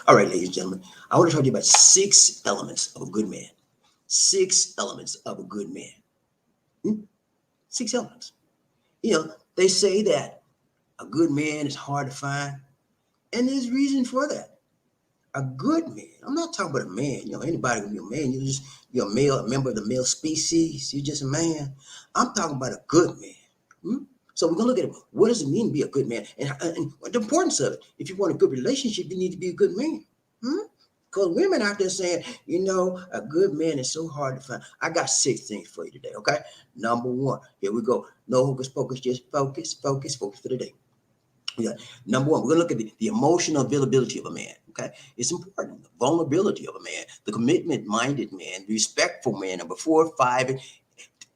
All right, ladies and gentlemen, I want to talk to you about 6 elements of a good man. 6 elements of a good man. 6 elements. They say that a good man is hard to find, and there's reason for that. A good man. I'm not talking about a man. Anybody can be a man. You're a male, a member of the male species. You're just a man. I'm talking about a good man. So we're gonna look at it. What does it mean to be a good man, and the importance of it? If you want a good relationship, you need to be a good man. Because women out there saying, a good man is so hard to find. I got 6 things for you today. Okay. Number 1. Here we go. No hocus pocus. Just focus for the day. Yeah. Number 1, we're gonna look at the emotional availability of a man. Okay, it's important. The vulnerability of a man, the commitment-minded man, the respectful man. Number 4, 5,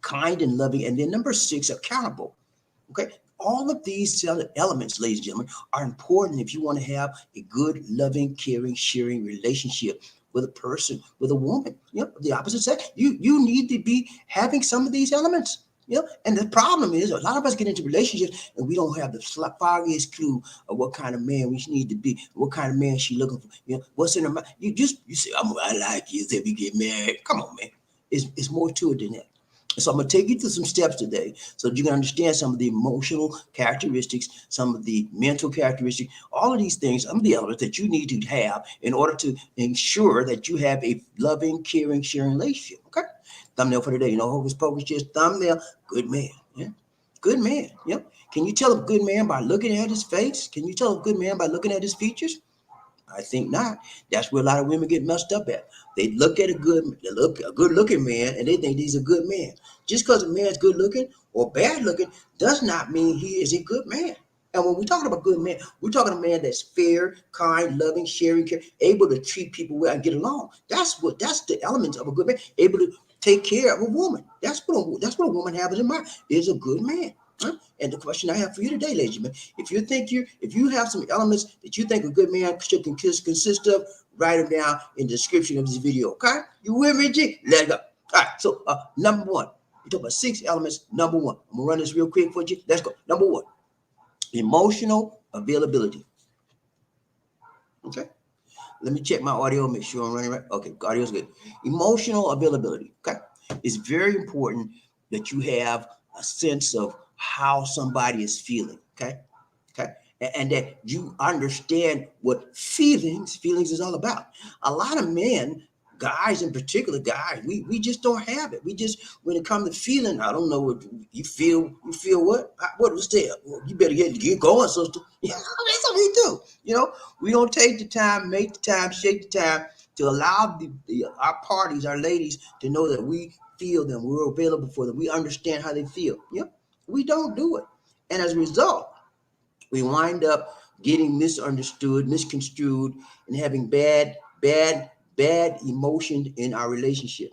kind and loving, and then number 6, accountable. Okay, all of these elements, ladies and gentlemen, are important if you want to have a good, loving, caring, sharing relationship with a person, with a woman. The opposite sex. You need to be having some of these elements. And the problem is a lot of us get into relationships and we don't have the foggiest clue of what kind of man we need to be, what kind of man she looking for. What's in her mind. You say, I like you, say we get married. Come on, man. It's more to it than that. So I'm going to take you through some steps today so that you can understand some of the emotional characteristics, some of the mental characteristics, all of these things, some of the elements that you need to have in order to ensure that you have a loving, caring, sharing relationship. Okay? Thumbnail for today. Hocus pocus, just thumbnail. Good man. Yeah. Good man. Yep. Can you tell a good man by looking at his face? Can you tell a good man by looking at his features? I think not. That's where a lot of women get messed up at. They look at a good looking man and they think he's a good man. Just because a man's good looking or bad looking does not mean he is a good man. And when we're talking about good man, we're talking about a man that's fair, kind, loving, sharing, able to treat people well and get along. That's the elements of a good man. Able to take care of a woman. That's what a woman has in mind. Is a good man. And the question I have for you today, ladies and gentlemen, if you have some elements that you think a good man should consist of, write them down in the description of this video. Okay? You with me, G? Let's go. All right. So number 1, we talk about 6 elements. Number 1, I'm gonna run this real quick for you. Let's go. Number 1, emotional availability. Okay. Let me check my audio, make sure I'm running right. Okay, audio's good. Emotional availability. Okay. It's very important that you have a sense of how somebody is feeling. Okay. And that you understand what feelings is all about. A lot of men, guys in particular, we just don't have it. We just, when it comes to feeling, I don't know what you feel. You feel what? What was there? Well, you better get going, sister. Yeah, that's what we do. We don't take the time, make the time, shake the time to allow our parties, our ladies, to know that we feel them, we're available for them, we understand how they feel. We don't do it, and as a result, we wind up getting misunderstood, misconstrued, and having bad emotion in our relationship.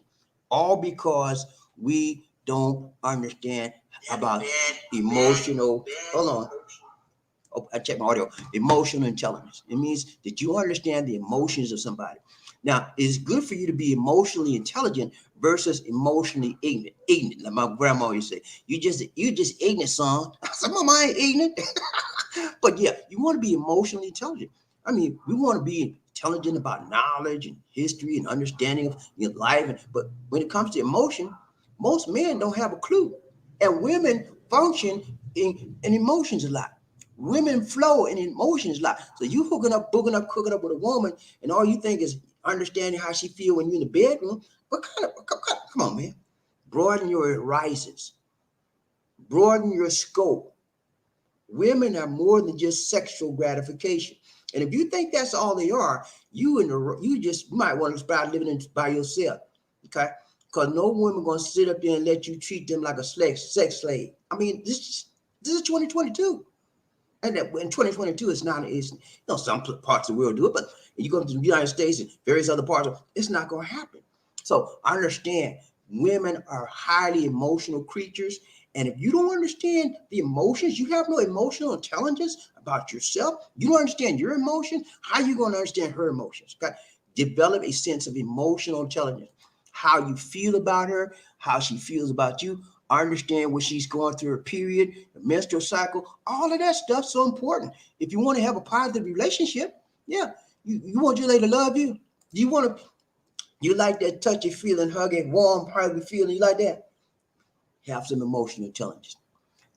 All because we don't understand about emotional. Hold on. Oh, I checked my audio. Emotional intelligence. It means that you understand the emotions of somebody. Now, it's good for you to be emotionally intelligent versus emotionally ignorant. Ignorant, like my grandma used to say. You just ignorant, son. I said, Mama, I ain't ignorant. But yeah, you want to be emotionally intelligent. I mean, we want to be intelligent about knowledge and history and understanding of life. But when it comes to emotion, most men don't have a clue. And women function in emotions a lot. Women flow in emotions a lot. So you booking up, cooking up with a woman, and all you think is understanding how she feel when you're in the bedroom. Come on, man. Broaden your horizons. Broaden your scope. Women are more than just sexual gratification. And if you think that's all they are, you might want to start living by yourself. Okay? Because no woman gonna sit up there and let you treat them like a sex slave. I mean, this is 2022. And that in 2022, it's not, some parts of the world do it, but you go to the United States and various other parts, it's not going to happen. So I understand women are highly emotional creatures. And if you don't understand the emotions, you have no emotional intelligence about yourself, you don't understand your emotions, how are you going to understand her emotions? Okay? Develop a sense of emotional intelligence, how you feel about her, how she feels about you. Understand when she's going through her period, her menstrual cycle, all of that stuff's so important. If you want to have a positive relationship, yeah, You want your lady to love you? You want to, you like that touchy feeling, hugging, warm, huggy feeling, you like that? Have some emotional intelligence.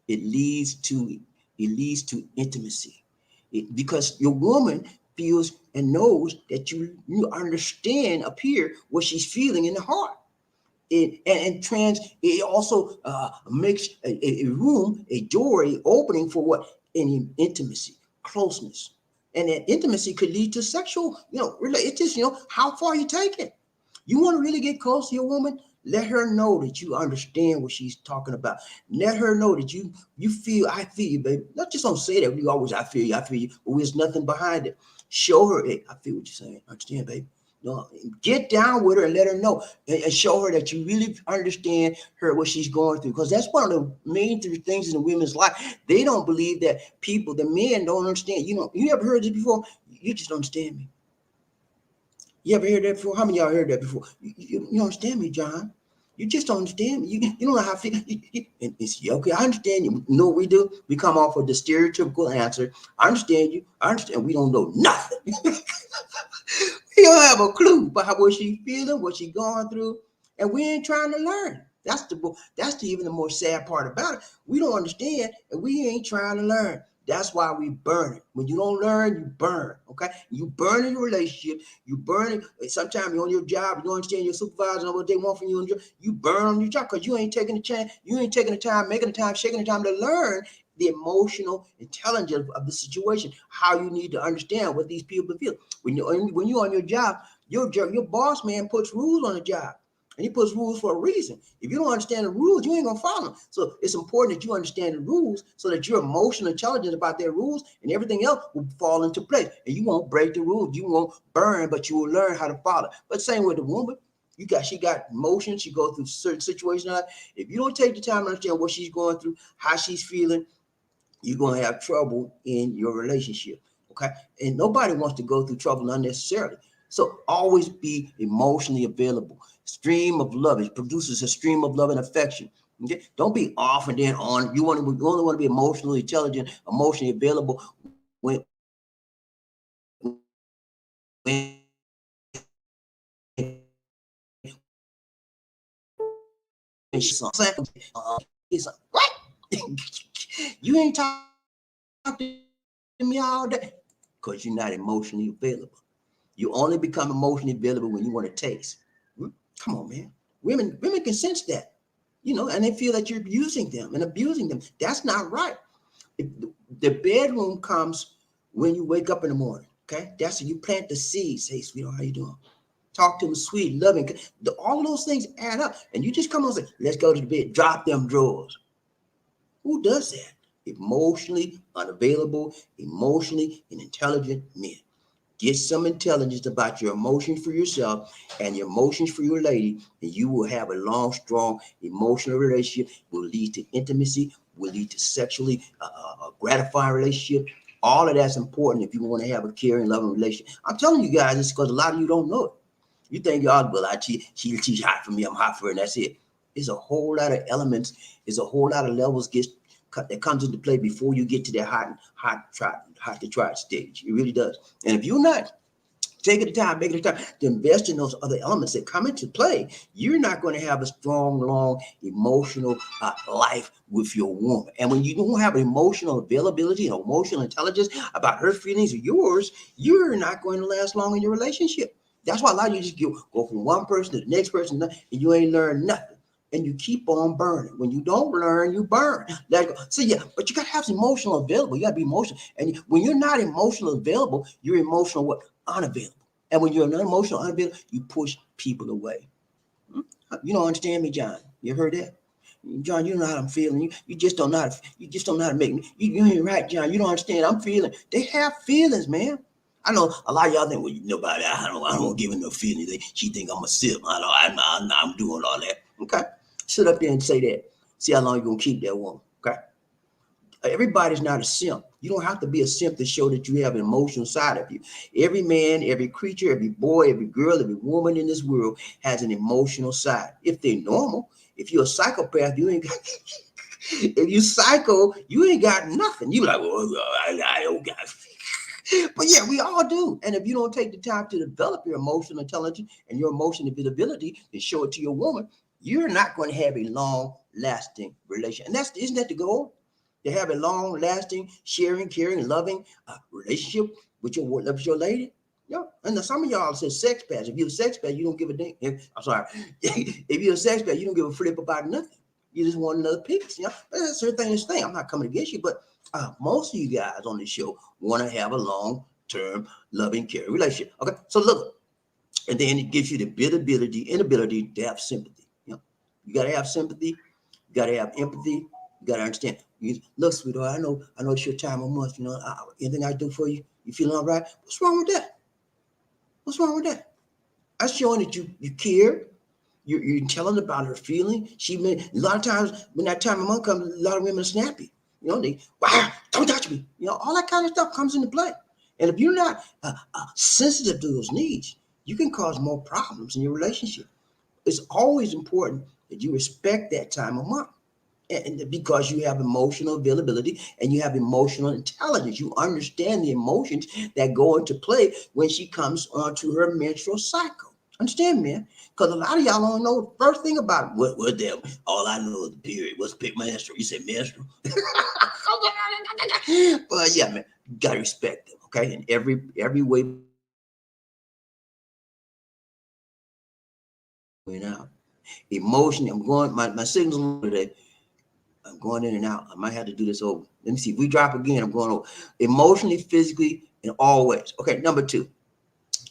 It leads to intimacy. Because your woman feels and knows that you understand up here what she's feeling in the heart. It also makes a room, a door, a opening for what? Any intimacy, closeness. And that intimacy could lead to sexual, it's just, how far you take it. You want to really get close to your woman? Let her know that you understand what she's talking about. Let her know that you feel, I feel you, baby. Not just don't say that. You always, I feel you, but there's nothing behind it. Show her, hey, I feel what you're saying. I understand, baby. No, get down with her and let her know, and show her that you really understand her, what she's going through. Because that's one of the main three things in a women's life. They don't believe that the men don't understand. You ever heard this before? You just don't understand me. You ever heard that before? How many of y'all heard that before? You don't understand me, John. You just don't understand me. You don't know how I feel. And it's, okay, I understand you. You know what we do? We come off with the stereotypical answer. I understand you. I understand. We don't know nothing. We don't have a clue about what she's feeling, what she's going through, and we ain't trying to learn. That's even the more sad part about it. We don't understand, and we ain't trying to learn. That's why we burn it. When you don't learn, you burn. Okay, you burn in your relationship. You burn it. Sometimes you're on your job. You don't understand your supervisor and what they want from you. You burn on your job because you ain't taking the chance. You ain't taking the time, making the time, shaking the time to learn the emotional intelligence of the situation. How you need to understand what these people feel. When you're on your job, your boss man puts rules on the job. And he puts rules for a reason. If you don't understand the rules, you ain't gonna follow them. So it's important that you understand the rules so that you're emotional intelligent about their rules, and everything else will fall into place. And you won't break the rules. You won't burn, but you will learn how to follow. But same with the woman. She got emotions. She goes through certain situations. If you don't take the time to understand what she's going through, how she's feeling, you're gonna have trouble in your relationship. Okay. And nobody wants to go through trouble unnecessarily. So always be emotionally available. Stream of love. It produces a stream of love and affection. Okay. Don't be off and then on. You only want to be emotionally intelligent, emotionally available when she's what? You ain't talking to me all day because you're not emotionally available. You only become emotionally available when you want to taste. Come on, man. Women can sense that, and they feel that you're abusing them and abusing them. That's not right. If the bedroom comes when you wake up in the morning, okay? That's when you plant the seeds. Hey, sweetheart, how you doing? Talk to them sweet, loving. All those things add up. And you just come on and say, let's go to the bed. Drop them drawers. Who does that? Emotionally unavailable, emotionally intelligent men. Get some intelligence about your emotions for yourself and your emotions for your lady, and you will have a long, strong emotional relationship. Will lead to intimacy, will lead to sexually gratifying relationship. All of that's important if you want to have a caring, loving relationship. I'm telling you guys this because a lot of you don't know it. You think, she's hot for me, I'm hot for her, and that's it. It's a whole lot of elements. It's a whole lot of levels that comes into play before you get to that hot to try stage. It really does. And if you're not taking the time, making the time to invest in those other elements that come into play, you're not going to have a strong, long, emotional life with your woman. And when you don't have emotional availability and emotional intelligence about her feelings or yours, you're not going to last long in your relationship. That's why a lot of you just go from one person to the next person, and you ain't learned nothing. And you keep on burning. When you don't learn, you burn. Let it go. So yeah, but you gotta have some emotional available. You gotta be emotional. And when you're not emotional available, you're emotional what? Unavailable. And when you're not emotional unavailable, you push people away. You don't understand me, John. You heard that? John, you know how I'm feeling. You just don't know how to make me. You ain't right, John. You don't understand. I'm feeling. They have feelings, man. I know a lot of y'all think, well, nobody. I don't give her no feelings. She think I'm a simp. I'm doing all that. Okay, sit up there and say that. See how long you're gonna keep that woman. Okay. Everybody's not a simp. You don't have to be a simp to show that you have an emotional side of you. Every man, every creature, every boy, every girl, every woman in this world has an emotional side. If they're normal, if you're a psychopath, you ain't got. If you psycho, you ain't got nothing. You like, well, I don't got. But yeah, we all do. And if you don't take the time to develop your emotional intelligence and your emotional ability to show it to your woman, you're not going to have a long lasting relation. And that's, isn't that the goal? To have a long lasting, sharing, caring, loving relationship with your lady. Yeah. And some of y'all say sex pass. If you're a sex pass, you don't give a damn. I'm sorry. If you're a sex pass, you don't give a flip about nothing. You just want another piece. You know, that's certain thing. I'm not coming against you, but most of you guys on this show want to have a long-term loving, caring relationship. Okay, so look, and then it gives you the inability to have sympathy. You know, you got to have sympathy, you got to have empathy, you got to understand. Look, sweetheart, I know it's your time of month. You know, anything I do for you, you feeling all right? What's wrong with that? What's wrong with that? That's showing that you care. You're telling about her feeling. She may, a lot of times when that time of month comes, a lot of women are snappy. You know, they, wow, don't touch me. You know, all that kind of stuff comes into play. And if you're not sensitive to those needs, you can cause more problems in your relationship. It's always important that you respect that time of month. And because you have emotional availability and you have emotional intelligence, you understand the emotions that go into play when she comes onto her menstrual cycle. Understand, man? Because a lot of y'all don't know the first thing about it. What them? All I know is the period. What's pick menstrual? You said menstrual. But yeah, man, you gotta respect them, okay? In every way. Out. Emotionally, I'm going. My signals today. I'm going in and out. I might have to do this over. Let me see. If we drop again, I'm going over. Emotionally, physically, in all ways. Okay, number 2.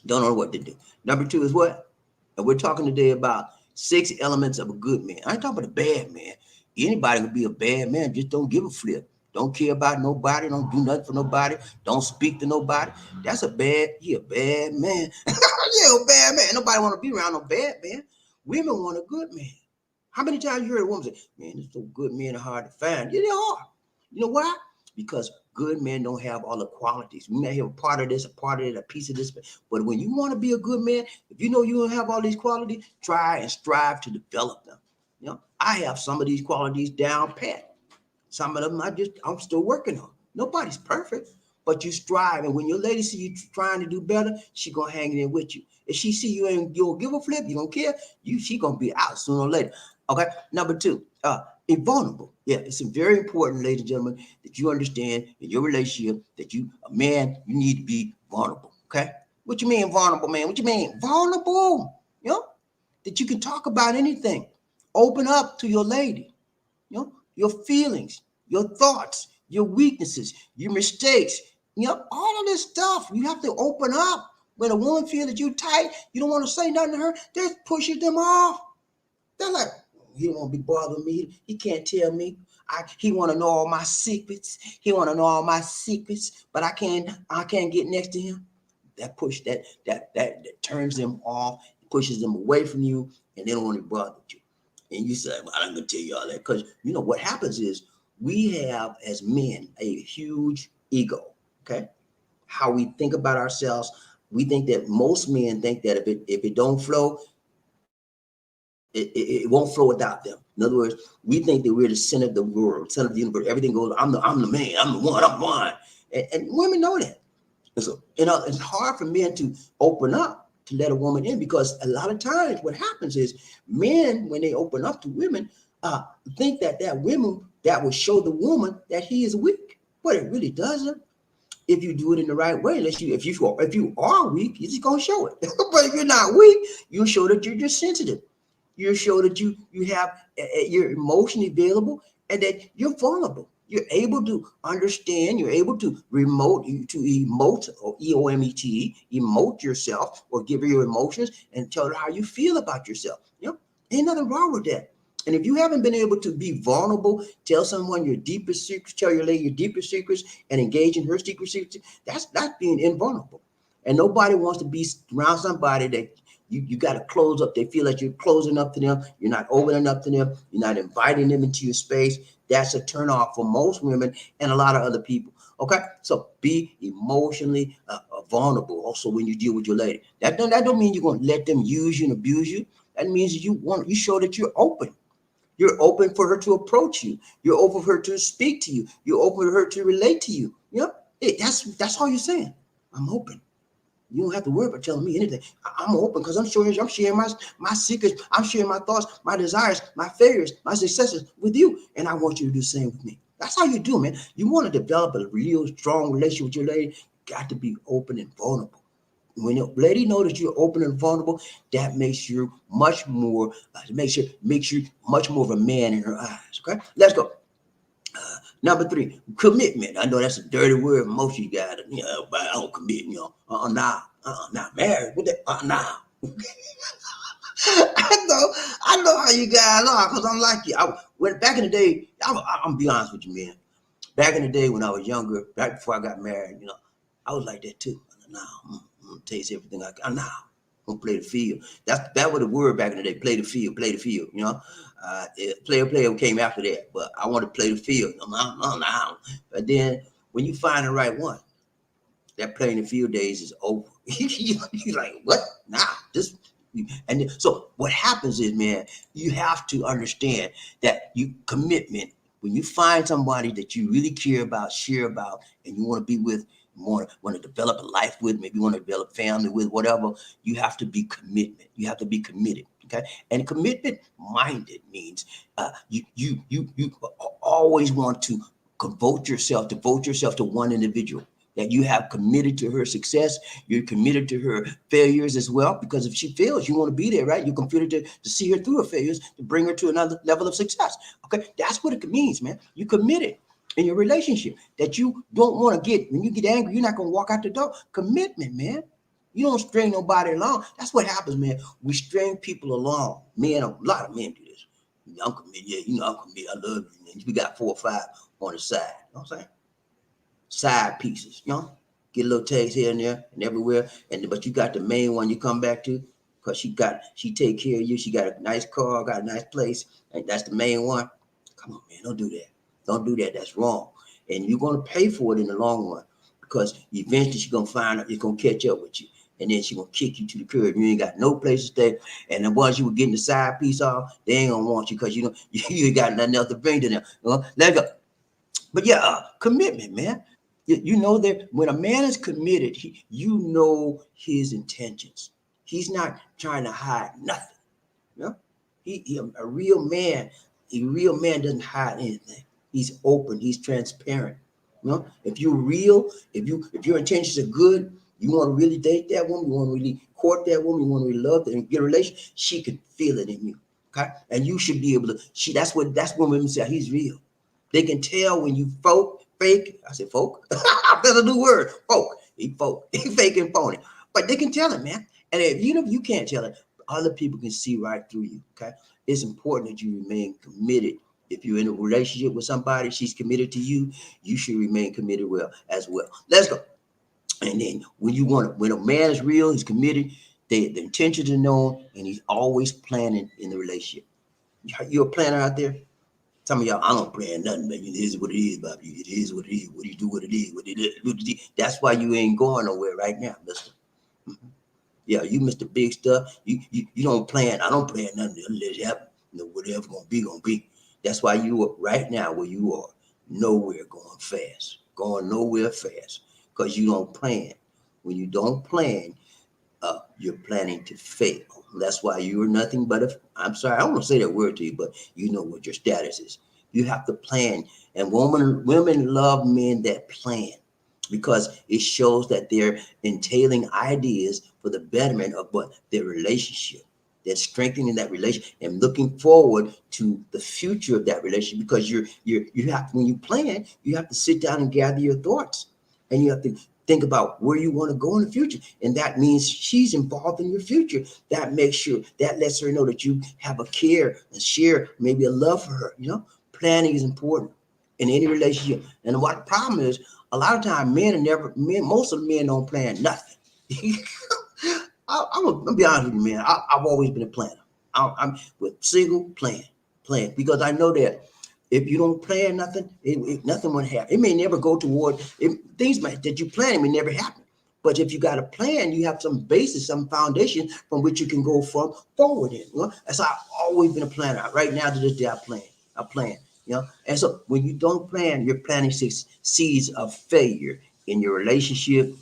Don't know what to do. Number 2 is what? And we're talking today about 6 elements of a good man. I ain't talking about a bad man. Anybody can be a bad man. Just don't give a flip. Don't care about nobody. Don't do nothing for nobody. Don't speak to nobody. That's a bad, he a bad man. Yeah, a bad man. Nobody want to be around no bad man. Women want a good man. How many times you heard a woman say, man, it's so good men are hard to find? Yeah, they are. You know why? Because good men don't have all the qualities. We may have a part of this, a part of it, a piece of this. But when you want to be a good man, if you know you don't have all these qualities, try and strive to develop them. You know, I have some of these qualities down pat. Some of them I'm still working on. Nobody's perfect, but you strive. And when your lady see you trying to do better, she gonna hang in with you. If she see you and you don't give a flip, you don't care, she gonna be out sooner or later. Okay. Number 2, invulnerable. Yeah, it's very important, ladies and gentlemen, that you understand in your relationship that a man, you need to be vulnerable. Okay. What you mean vulnerable, man? What you mean vulnerable? You know, that you can talk about anything. Open up to your lady. You know, your feelings, your thoughts, your weaknesses, your mistakes, you know, all of this stuff. You have to open up. When a woman feels that you tight, you don't want to say nothing to her, that pushes them off. They're like, he don't want to be bothering me. He can't tell me. He want to know all my secrets. He want to know all my secrets, but I can't get next to him. That turns them off, pushes them away from you, and they don't want to bother you. And you say, well, I'm going to tell you all that. Because, you know, what happens is we have, as men, a huge ego, okay? How we think about ourselves. We think that most men think that if it don't flow, it won't flow without them. In other words, we think that we're the center of the world, center of the universe. Everything goes, I'm the man, I'm the one, I'm one. And women know that. And so, you know, it's hard for men to open up to let a woman in, because a lot of times what happens is men, when they open up to women, think that women that will show the woman that he is weak, but it really doesn't. If you do it in the right way, if you are weak, you're just gonna show it. But if you're not weak, you show that you're just sensitive. You show that you have you're emotionally available and that you're vulnerable. You're able to understand. You're able to emote, or EOMET, emote yourself, or give her your emotions and tell her how you feel about yourself. You know, ain't nothing wrong with that. And if you haven't been able to be vulnerable, tell someone your deepest secrets, tell your lady your deepest secrets, and engage in her secrets, that's being invulnerable. And nobody wants to be around somebody that you got to close up. They feel like you're closing up to them. You're not opening up to them. You're not inviting them into your space. That's a turnoff for most women and a lot of other people. Okay, so be emotionally vulnerable. Also, when you deal with your lady, that don't mean you're going to let them use you and abuse you. That means that you show that you're open. You're open for her to approach you. You're open for her to speak to you. You're open for her to relate to you. You know, that's all you're saying. I'm open. You don't have to worry about telling me anything. I'm open because I'm sharing my secrets. I'm sharing my thoughts, my desires, my failures, my successes with you. And I want you to do the same with me. That's how you do, man. You want to develop a real strong relationship with your lady, got to be open and vulnerable. When your lady knows that you're open and vulnerable, that makes you much more, makes you much more of a man in her eyes. Okay, let's go. Number three, commitment. I know that's a dirty word. Most of you guys, but I don't commit. Nah, not married. What that? Nah. I know how you guys are because I'm like you. When back in the day, I'm be honest with you, man. Back in the day when I was younger, back before I got married, I was like that too. Nah, I'm gonna taste everything I can. Nah, I'm gonna play the field. That was the word back in the day. Play the field, play the field. Player came after that, but I want to play the field. Nah. But then when you find the right one, that playing the field days is over. You're like, what? Nah, this. And so what happens is, man, you have to understand that commitment. When you find somebody that you really care about, share about, and you want to be with, want to develop a life with, maybe you want to develop family with, whatever, you have to be commitment. You have to be committed. Okay, and commitment minded means you always want to devote yourself to one individual that you have committed to her success. You're committed to her failures as well, because if she fails, you want to be there, right? You're committed to see her through her failures, to bring her to another level of success. Okay, that's what it means, man. You committed in your relationship that you don't want to get. When you get angry, you're not going to walk out the door. Commitment, man. You don't string nobody along. That's what happens, man. We string people along. Men, a lot of men do this. I'm committed. Yeah, I'm committed. I love you. And we got 4 or 5 on the side. You know what I'm saying? Side pieces, get a little tags here and there and everywhere, but you got the main one you come back to because she take care of you. She got a nice car, got a nice place, and that's the main one. Come on, man, don't do that. That's wrong, and you're gonna pay for it in the long run because eventually she's gonna find out, it's gonna catch up with you, and then she's gonna kick you to the curb. You ain't got no place to stay, and the ones you were getting the side piece off, they ain't gonna want you because you ain't got nothing else to bring to them. Let go. But yeah, commitment, man. You know that when a man is committed, you know his intentions. He's not trying to hide nothing. You know, a real man. A real man doesn't hide anything. He's open. He's transparent. If you're real, if your intentions are good, you want to really date that woman, you want to really court that woman, you want to really love her and get a relation. She can feel it in you, okay? And you should be able to. That's when women say he's real. They can tell when you fake. I said folk. That's a new word. Folk. He folk. He fake and phony. But they can tell it, man. And if you can't tell it, other people can see right through you. Okay. It's important that you remain committed. If you're in a relationship with somebody, she's committed to you, you should remain committed as well. Let's go. And then when a man is real, he's committed, the intentions are known, and he's always planning in the relationship. You're a planner out there? Some of y'all, I don't plan nothing, man. It is what it is, Bobby. It is what it is. What do you do? What it is? What it is. That's why you ain't going nowhere right now, mister. Mm-hmm. Yeah, you Mr. Big Stuff. You don't plan. I don't plan nothing. Let it happen. Whatever gonna be, gonna be. That's why you are right now where you are. Nowhere going fast. Going nowhere fast. Because you don't plan. When you don't plan, you're planning to fail. That's why you're nothing but I'm sorry, I don't want to say that word to you, but you know what your status is. You have to plan. And women love men that plan because it shows that they're entailing ideas for the betterment of their relationship. They're strengthening that relationship and looking forward to the future of that relationship because you have to, when you plan, you have to sit down and gather your thoughts. And you have to think about where you want to go in the future. And that means she's involved in your future. That lets her know that you have a care, a share, maybe a love for her. Planning is important in any relationship. And what the problem is, a lot of times most of the men don't plan nothing. I'm gonna be honest with you, man. I've always been a planner. I'm with single plan, because I know that if you don't plan nothing, nothing will happen. It may never go toward things that you plan may never happen. But if you got a plan, you have some basis, some foundation from which you can go from forward in. That's how I've always been a planner. Right now to this day, I plan. And so when you don't plan, you're planting seeds of failure in your relationship,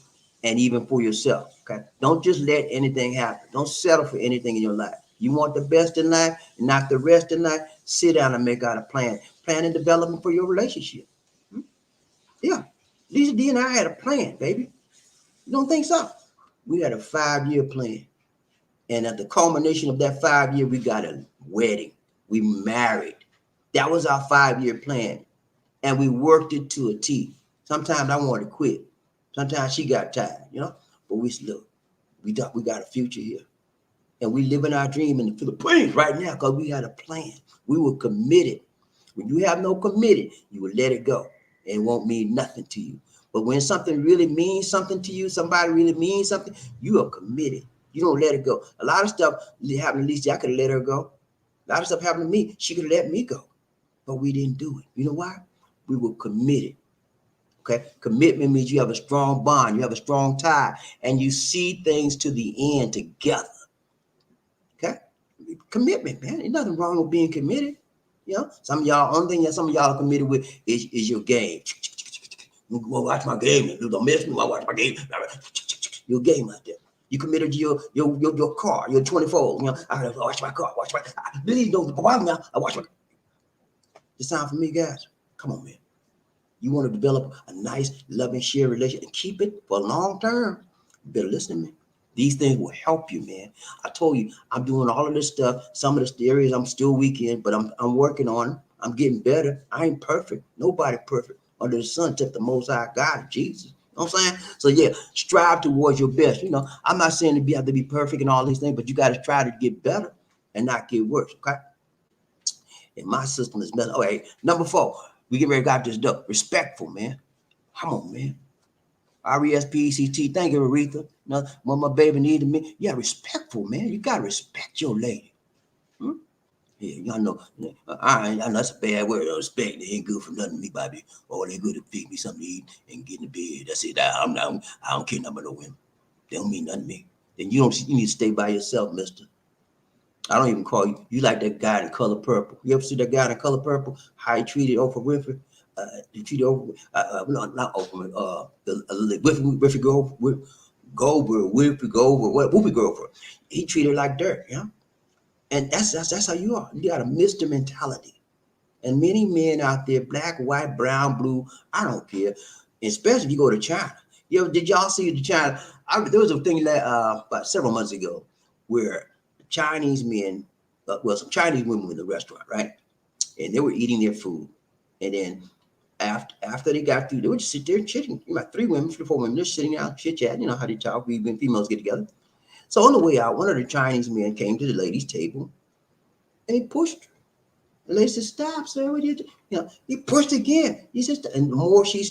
and even for yourself. Okay. Don't just let anything happen. Don't settle for anything in your life. You want the best in life and not the rest in life. Sit down and make out a plan. Plan and development for your relationship. Hmm? Yeah. Lisa D and I had a plan, baby. You don't think so? We had a 5-year plan. And at the culmination of that 5 year, we got a wedding. We married. That was our 5-year plan. And we worked it to a T. Sometimes I wanted to quit. Sometimes she got tired, But we look, we thought we got a future here. And we living our dream in the Philippines right now because we had a plan. We were committed. When you have no committed, you will let it go. It won't mean nothing to you. But when something really means something to you, somebody really means something, you are committed. You don't let it go. A lot of stuff happened to Lisa. I could have let her go. A lot of stuff happened to me. She could have let me go. But we didn't do it. You know why? We were committed. Okay. Commitment means you have a strong bond, you have a strong tie, and you see things to the end together. Okay. Commitment, man. There's nothing wrong with being committed. Some of y'all, only thing that some of y'all are committed with is your game. Well, watch my game. Don't mess with me. Watch my game. Your game out there. You committed to your car, your 24. I gotta watch my car. Watch my. Please don't bother me. I watch my. This time for me, guys. Come on, man. You want to develop a nice, loving, shared relationship and keep it for long term. You better listen to me. These things will help you, man. I told you, I'm doing all of this stuff. Some of the areas I'm still weak in, but I'm working on them. I'm getting better. I ain't perfect. Nobody perfect. Under the sun, except the Most High God, Jesus. You know what I'm saying? So yeah, strive towards your best. I'm not saying have to be perfect and all these things, but you got to try to get better and not get worse. Okay. And my system is messed. All right. Number 4, we get ready to got this done. Respectful, man. Come on, man. RESPECT. Thank you, Aretha. When my baby needed me, yeah, respectful, man. You gotta respect your lady. Yeah, y'all know. I know that's a bad word. Respect. They ain't good for nothing to me, Bobby. All they good to feed me something to eat and get in the bed. That's it. I don't care nothing about no women. They don't mean nothing to me. Then you need to stay by yourself, mister. I don't even call you. You like that guy in Color Purple. You ever see that guy in Color Purple? How he treated Oprah Winfrey? He treated Oprah. Not Oprah. The Winfrey Goldberg, Winfrey Goldberg, what Whoopi Goldberg. He treated her like dirt, And that's how you are. You got a Mister mentality. And many men out there, black, white, brown, blue, I don't care. Especially if you go to China. Did y'all see the China? There was a thing that about several months ago where Chinese men, some Chinese women were in the restaurant, right? And they were eating their food. And then after they got through, they would just sit there and chitting. About 3 women, 3 or 4 women, they're sitting out, chit-chatting, how they talk, when females get together. So on the way out, one of the Chinese men came to the lady's table and he pushed her. The lady said, "Stop, sir. What are you doing?" He pushed again. He says, and the more she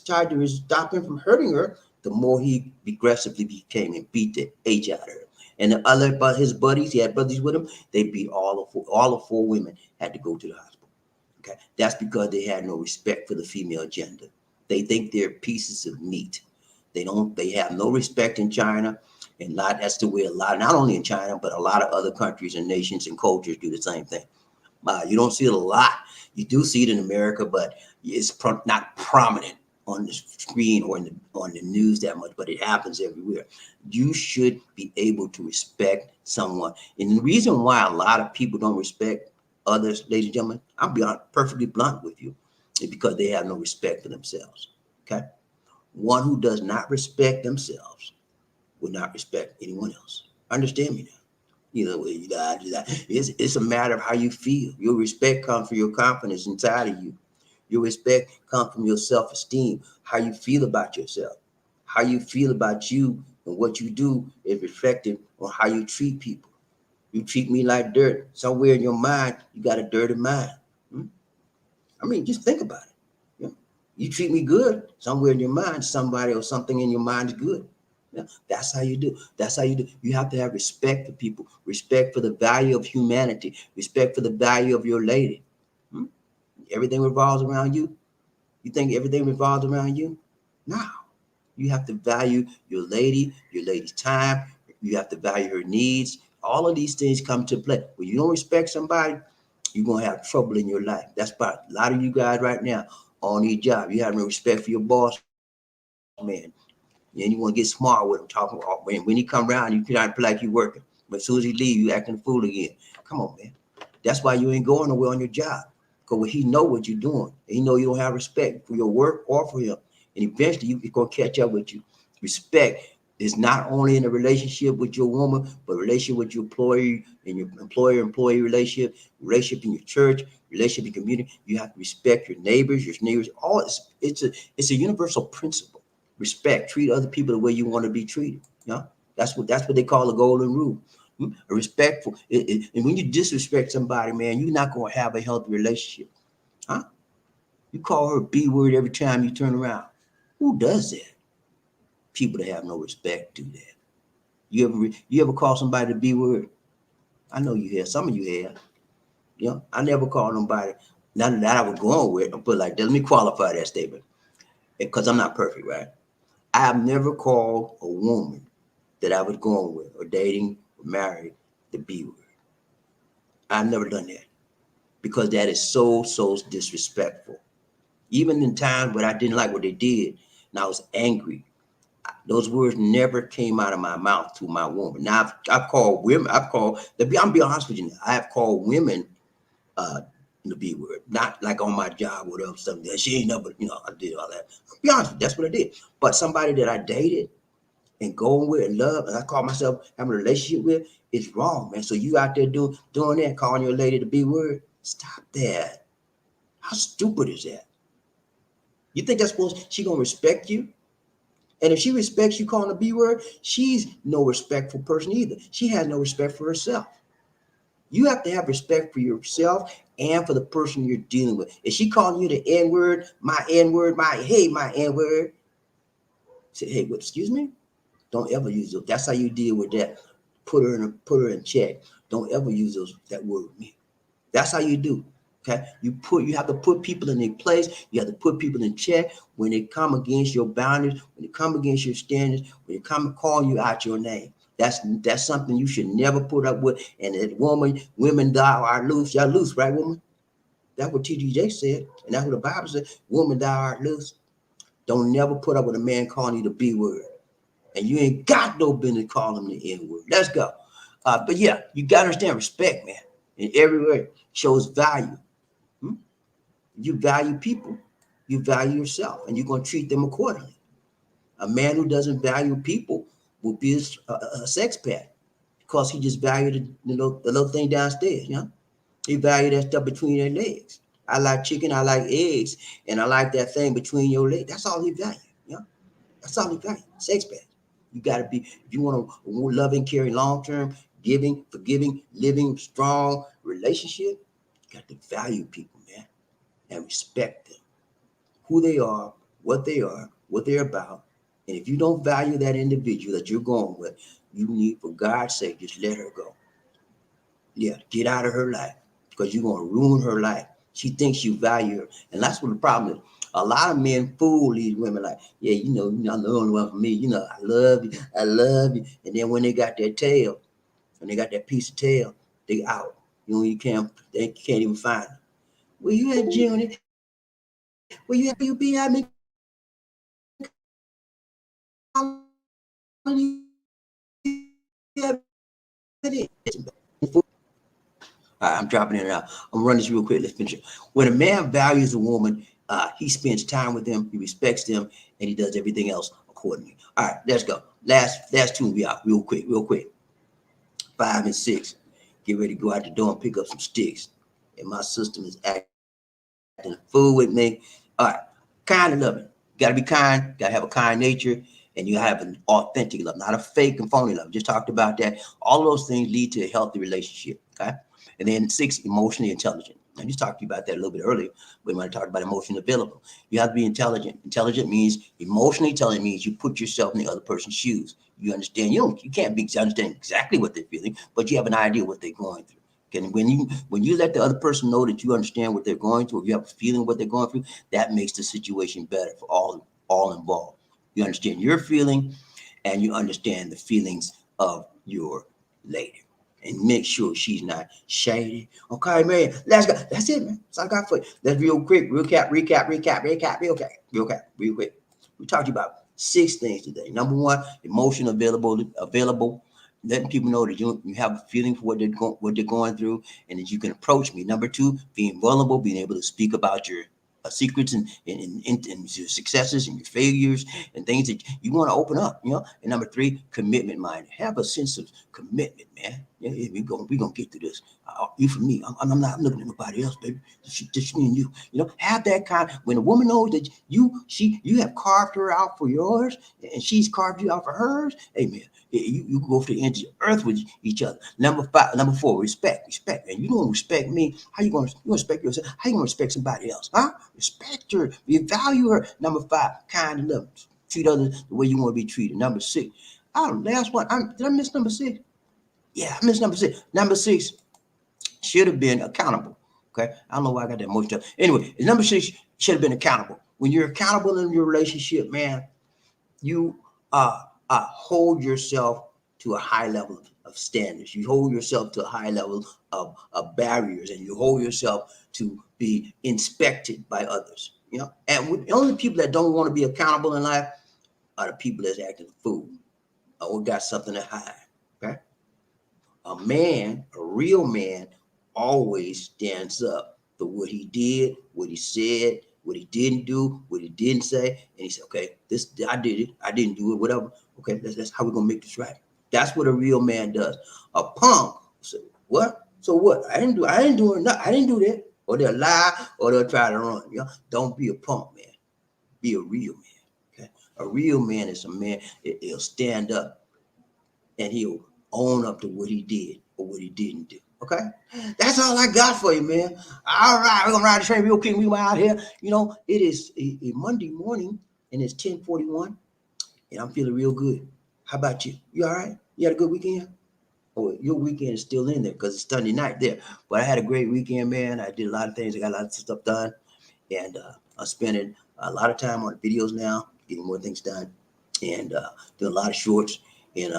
tried to stop him from hurting her, the more he aggressively became and beat the H out of her. And the other, but his buddies, he had buddies with him. They beat all of 4 women had to go to the hospital. Okay, that's because they had no respect for the female gender. They think they're pieces of meat. They don't. They have no respect in China, and that's the way a lot, not only in China, but a lot of other countries and nations and cultures do the same thing. You don't see it a lot. You do see it in America, but it's not prominent on the screen or on the news that much, but it happens everywhere. You should be able to respect someone. And the reason why a lot of people don't respect others, ladies and gentlemen, I'll be perfectly blunt with you, is because they have no respect for themselves. Okay? One who does not respect themselves will not respect anyone else. Understand me now. It's a matter of how you feel. Your respect comes from your confidence inside of you. Your respect comes from your self-esteem, how you feel about yourself, how you feel about you, and what you do is reflected on how you treat people. You treat me like dirt. Somewhere in your mind, you got a dirty mind. I mean, just think about it. You treat me good. Somewhere in your mind, somebody or something in your mind is good. That's how you do. That's how you do. You have to have respect for people, respect for the value of humanity, respect for the value of your lady. Everything revolves around you. You think everything revolves around you? No. You have to value your lady's time. You have to value her needs. All of these things come to play. When you don't respect somebody, you're going to have trouble in your life. That's about a lot of you guys right now on your job. You have no respect for your boss, man. And you want to get smart with him, talking about when he come around, you try to play like you working. But as soon as he leave, you acting a fool again. Come on, man. That's why you ain't going nowhere on your job. Because he know what you're doing. He know you don't have respect for your work or for him. And eventually he's going to catch up with you. Respect is not only in a relationship with your woman, but a relationship with your employee and your employer-employee relationship in your church, relationship in your community. You have to respect your neighbors. All it's a universal principle. Respect. Treat other people the way you want to be treated. You know? That's what they call the golden rule. Respectful. And when you disrespect somebody, man, you're not going to have a healthy relationship. Huh? You call her a B word every time you turn around. Who does that? People that have no respect do that. You ever call somebody the B word? I know you have. Some of you have. You know, I never call nobody. Not that I was going with, but like, let me qualify that statement because I'm not perfect, right? I have never called a woman that I was going with or dating or married the B word. I've never done that because that is so disrespectful. Even in times when I didn't like what they did and I was angry, those words never came out of my mouth to my woman. Now I've called women. I'm be honest with you. I have called women the B word, not like on my job or whatever. Something that she ain't never, I did all that. I'll be honest with you, that's what I did. But somebody that I dated and going with and love, and I call myself having a relationship with, it's wrong, man. So you out there doing that, calling your lady the B word? Stop that. How stupid is that? You think she gonna respect you? And if she respects you calling the B word, she's no respectful person either. She has no respect for herself. You have to have respect for yourself and for the person you're dealing with. If she calling you the N-word, my N-word, my N-word, say, hey, what, excuse me? Don't ever use those. That's how you deal with that. Put her in check. Don't ever use that word with me. That's how you do. Okay, you have to put people in their place. You have to put people in check when they come against your boundaries, when they come against your standards, when they come calling you out your name. That's something you should never put up with. And that women thou art loose. Y'all loose, right, woman? That's what TDJ said, and that's what the Bible said. Woman thou art loose. Don't never put up with a man calling you the B word, and you ain't got no business calling him the N word. Let's go. But yeah, you gotta understand respect, man. In every way shows value. You value people, you value yourself, and you're going to treat them accordingly. A man who doesn't value people will be a sex pet because he just valued the little thing downstairs. He valued that stuff between their legs. I like chicken, I like eggs, and I like that thing between your legs. That's all he valued. That's all he valued. Sex pet. You got to be, if you want a loving, caring, long-term, giving, forgiving, living, strong relationship, you got to value people, man, and respect them. Who they are, what they're about. And if you don't value that individual that you're going with, you need, for God's sake, just let her go. Yeah, get out of her life because you're going to ruin her life. She thinks you value her. And that's what the problem is. A lot of men fool these women like, yeah, I'm the only one for me. I love you. I love you. And then when they got their tail, when they got that piece of tail, they out. They can't even find them. Where you at, Junior? Where you at? You be at me? I'm dropping in and out. I'm running this real quick. Let's finish it. When a man values a woman, he spends time with them, he respects them, and he does everything else accordingly. All right, let's go. Last two, we out real quick. 5 and 6. Get ready to go out the door and pick up some sticks. And my system is acting a fool with me. All right, kind and loving. Got to be kind. Got to have a kind nature. And you have an authentic love, not a fake and phony love. Just talked about that. All those things lead to a healthy relationship. Okay. And then 6, emotionally intelligent. I just talked to you about that a little bit earlier, but when I talked about emotionally available, you have to be intelligent. Intelligent means, emotionally intelligent means you put yourself in the other person's shoes. You understand. You can't understand exactly what they're feeling, but you have an idea what they're going through. Okay. And when you let the other person know that you understand what they're going through, or you have a feeling of what they're going through, that makes the situation better for all involved. You understand your feeling, and you understand the feelings of your lady. And make sure she's not shady. Okay, man. Let's go. That's it, man. That's all I got for you. Let's real quick. Recap. Real quick. We talked about 6 things today. Number 1, emotion available. Letting people know that you have a feeling for what they're going through, and that you can approach me. Number 2, being vulnerable, being able to speak about your secrets and your successes and your failures and things that you want to open up, And number 3, commitment mind. Have a sense of commitment, man. Yeah, we gonna get through this. You for me. I'm not looking at nobody else, baby. Just me and you. Have that kind. When a woman knows that you have carved her out for yours, and she's carved you out for hers. Hey, man. You go for the end of the earth with each other. Number 4, respect. And you don't respect me. How you gonna respect yourself? How you gonna respect somebody else? Huh? Respect her. You value her. Number 5, kind and love. Treat others the way you want to be treated. Number 6. Last one. Did I miss number 6? Yeah, I missed number 6. Number 6 should have been accountable. Okay, I don't know why I got that much stuff. Anyway, number 6 should have been accountable. When you're accountable in your relationship, man, you hold yourself to a high level of standards. You hold yourself to a high level of barriers, and you hold yourself to be inspected by others. And the only people that don't want to be accountable in life are the people that's acting a fool or got something to hide. Okay, a real man, always stands up for what he did, what he said, what he didn't do, what he didn't say, and he said, "Okay, this I did it. I didn't do it. Whatever. Okay, that's how we're gonna make this right." That's what a real man does. A punk said, "What? So what? I didn't do it. No, I didn't do that." Or they'll lie, or they'll try to run. Don't be a punk, man. Be a real man. Okay, a real man is a man. He'll stand up, and he'll own up to what he did or what he didn't do. Okay, that's all I got for you, man. All right, we're gonna ride the train real quick. We out here. It is a Monday morning, and it's 10:41, and I'm feeling real good. How about you? You all right? You had a good weekend? Oh, your weekend is still in there because it's Sunday night there. But I had a great weekend, man. I did a lot of things. I got a lot of stuff done, and I'm spending a lot of time on videos now, getting more things done, and doing a lot of shorts, and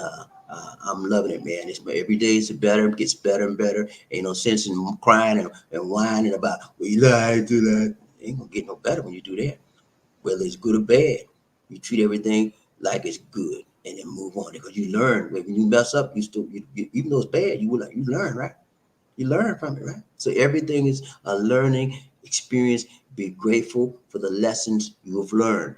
I'm loving it, man. Every day it's better, it gets better and better. Ain't no sense in crying and whining about, well, you lied to that. Ain't gonna get no better when you do that. Whether it's good or bad, you treat everything like it's good and then move on, because you learn. When you mess up, you even though it's bad, you learn, right? You learn from it, right? So everything is a learning experience. Be grateful for the lessons you have learned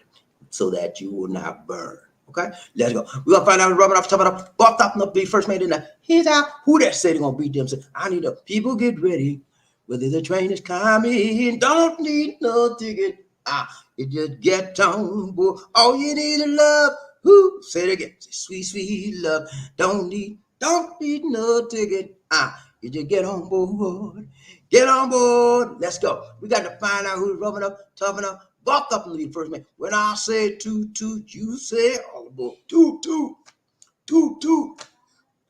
so that you will not burn. Okay, let's go. We're gonna find out who's rubbing off, top up, buffed up, and be first made in the he's out. Who that said they gonna beat them? Say, I need the people get ready. Whether the train is coming, don't need no ticket. You just get on board. All you need is love. Who say it again? Say, sweet, sweet love. Don't need no ticket. You just get on board. Get on board. Let's go. We got to find out who's rubbing up, topping up. Walk up and lead first, man. When I say toot, toot, you say all aboard. Toot, toot, toot, toot.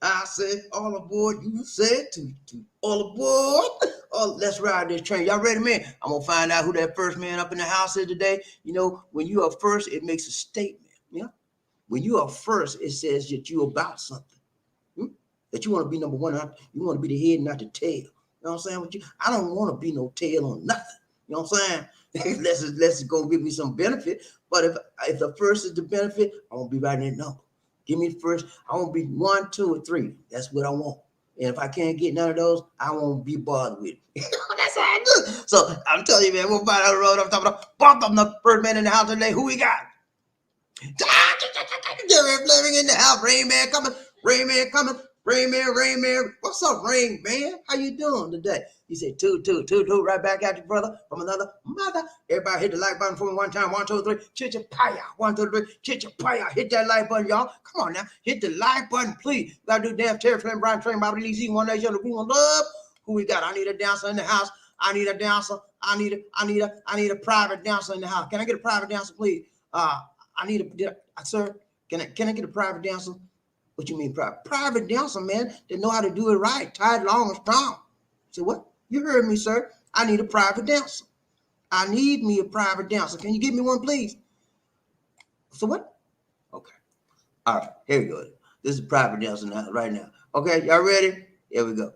I say all aboard, you say toot, toot. All aboard. Oh, let's ride this train. Y'all ready, man? I'm going to find out who that first man up in the house is today. When you are first, it makes a statement. When you are first, it says that you're about something. That you want to be number one. You want to be the head, not the tail. You know what I'm saying? I don't want to be no tail on nothing. You know what I'm saying? Let's go give me some benefit. But if the first is the benefit, I won't be writing that number. Give me the first. I won't be 1, 2, or 3. That's what I want. And if I can't get none of those, I won't be bothered with it. That's how I do. So I'm telling you, man, we'll find out the road. I'm talking about bumped up the first man in the house today. Who we got? Jerry Fleming in the house. Rain Man coming. Rain Man coming. Rain Man. What's up, Rain Man? How you doing today? He said, toot, right back at you, brother, from another mother. Everybody hit the like button for me one time. 1, 2, 3. Chicha-paya. 1, 2, 3. Chicha-paya. Hit that like button, y'all. Come on now. Hit the like button, please. Gotta do damn Terry Flynn, Brian Train, BobbieD, Z, One Nation, we want love. Who we got? I need a dancer in the house. I need a dancer. I need a private dancer in the house. Can I get a private dancer, please? Sir, can I get a private dancer? What you mean private? Private dancer, man, that know how to do it right, tied long and strong. So what? You heard me, sir. I need a private dancer. I need me a private dancer. Can you give me one, please? So what? Okay. All right, here we go. This is private dancer now, right now. Okay, y'all ready? Here we go.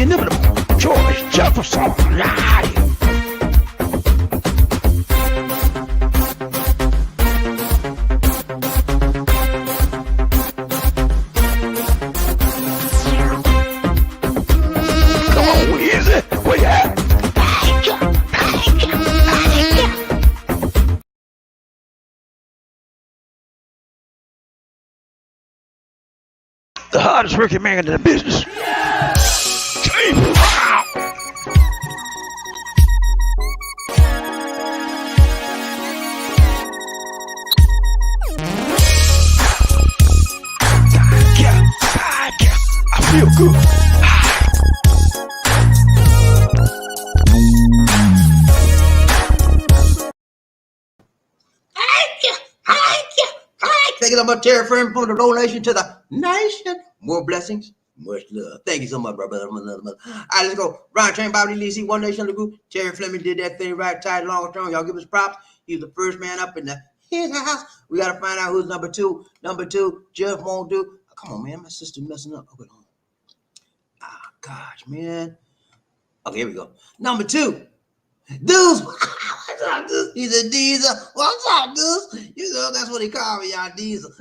the inimitable George Jefferson. Live. Come on, easy. Where you at? The hardest working man in the business. I feel good. Thank you so much, Terry Friend, for the donation to the nation. More blessings, much love. Thank you so much, brother. All right, let's go. Ron Train, BobbieD, see One Nation, the group. Terry Fleming did that thing right, tight, long term. Y'all give us props. He was the first man up in the his house. We got to find out who's number two. Number two, Jeff won't do. Oh, come on, man. My sister messing up. Okay, hold on. Ah, gosh, man. Okay, here we go. Number two. Deuce, what's up, Deuce? He's a diesel. What's up, Deuce? You know, that's what he called me, y'all, diesel.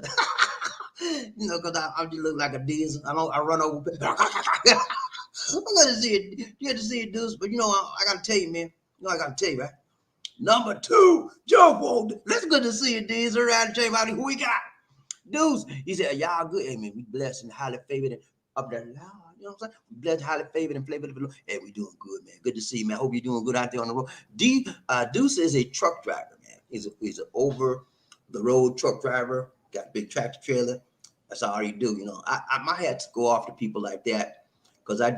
You know, because I just look like a diesel. I run over. I'm going to see it. You have to see it, Deuce. But, you know, I got to tell you, man. You know, I got to tell you, right? Number two, Joe Won't. Let's good to see you, diesel. Around the chamber, who we got? Deuce. He said, y'all good. Hey, man, we blessed and highly favored and up there. You know what I'm saying? Blessed, highly favored, and flavored of the Lord. Hey, we doing good, man. Good to see you, man. Hope you're doing good out there on the road. Deuce is a truck driver, man. He's an over the road truck driver. Got a big tractor trailer. That's all he do. You know, I might have to go off to people like that because I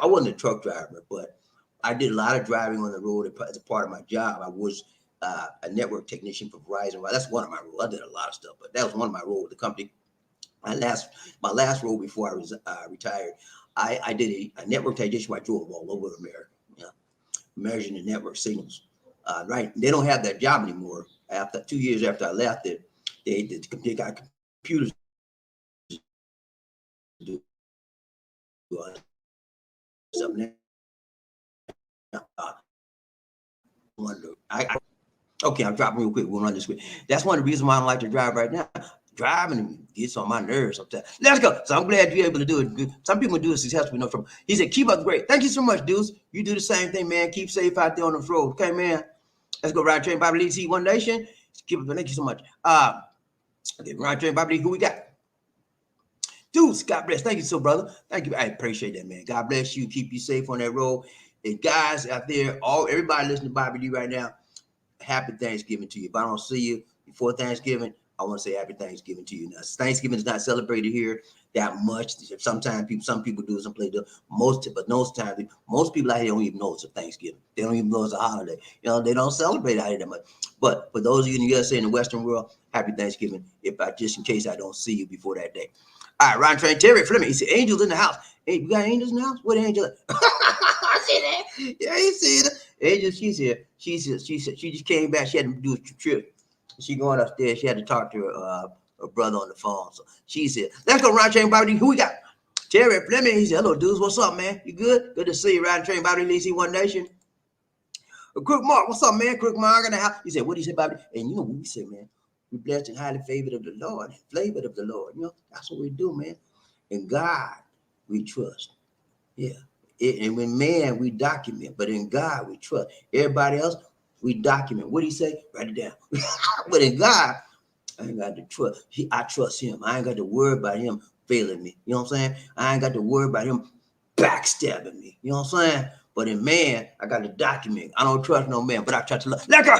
wasn't a truck driver, but I did a lot of driving on the road as a part of my job. I was a network technician for Verizon. Well, that's one of my roles. I did a lot of stuff, but that was one of my roles with the company. My last role before I was retired, I did a network technician where I drove all over America, measuring the network signals. Right, they don't have that job anymore. After 2 years after I left it, they got computers to do something. Okay, I'm dropping real quick. We'll run this quick. That's one of the reasons why I don't like to drive right now. Driving gets on my nerves sometimes. Let's go. So I'm glad you're able to do it. Some people do it successfully, no trouble. He said, keep up the great. Thank you so much, Deuce. You do the same thing, man. Keep safe out there on the road. Okay, man. Let's go. Ride Train, BobbieD, see One Nation. Keep up. Thank you so much. Okay, Ride Train, BobbieD, who we got? Deuce, God bless. Thank you so, brother. Thank you. I appreciate that, man. God bless you. Keep you safe on that road. And guys out there, everybody listening to BobbieD right now, happy Thanksgiving to you. If I don't see you before Thanksgiving, I want to say happy Thanksgiving to you. Now, Thanksgiving is not celebrated here that much. Sometimes some people do, some places do. Most people out here don't even know it's a Thanksgiving. They don't even know it's a holiday. You know, they don't celebrate out here that much. But for those of you in the USA and the Western world, happy Thanksgiving. Just in case I don't see you before that day. All right, Ron Train, Terry Fleming. He said, angels in the house. Hey, we got angels in the house? What angel? I see that. Yeah, you see it. Angel, she's here. She just came back. She had to do a trip. She going upstairs. She had to talk to her brother on the phone. So she's here. Let's go, Ron Train, BobbieD. Who we got? Terry Fleming. He said, hello, dudes. What's up, man? You good? Good to see you, Ron Train, BobbieD, see One Nation. Crook Mark, what's up, man? Crook Mark in the house. He said, what do you say, BobbieD? And you know what we say, man? We blessed and highly favored of the Lord, flavored of the Lord. You know, that's what we do, man. In God, we trust. Yeah. And when man, we document, but in God, we trust. Everybody else, we document. What do you say? Write it down. But in God, I ain't got to trust. I trust him. I ain't got to worry about him failing me. You know what I'm saying? I ain't got to worry about him backstabbing me. You know what I'm saying? But in man, I got to document. I don't trust no man, but I trust the Lord. Let go.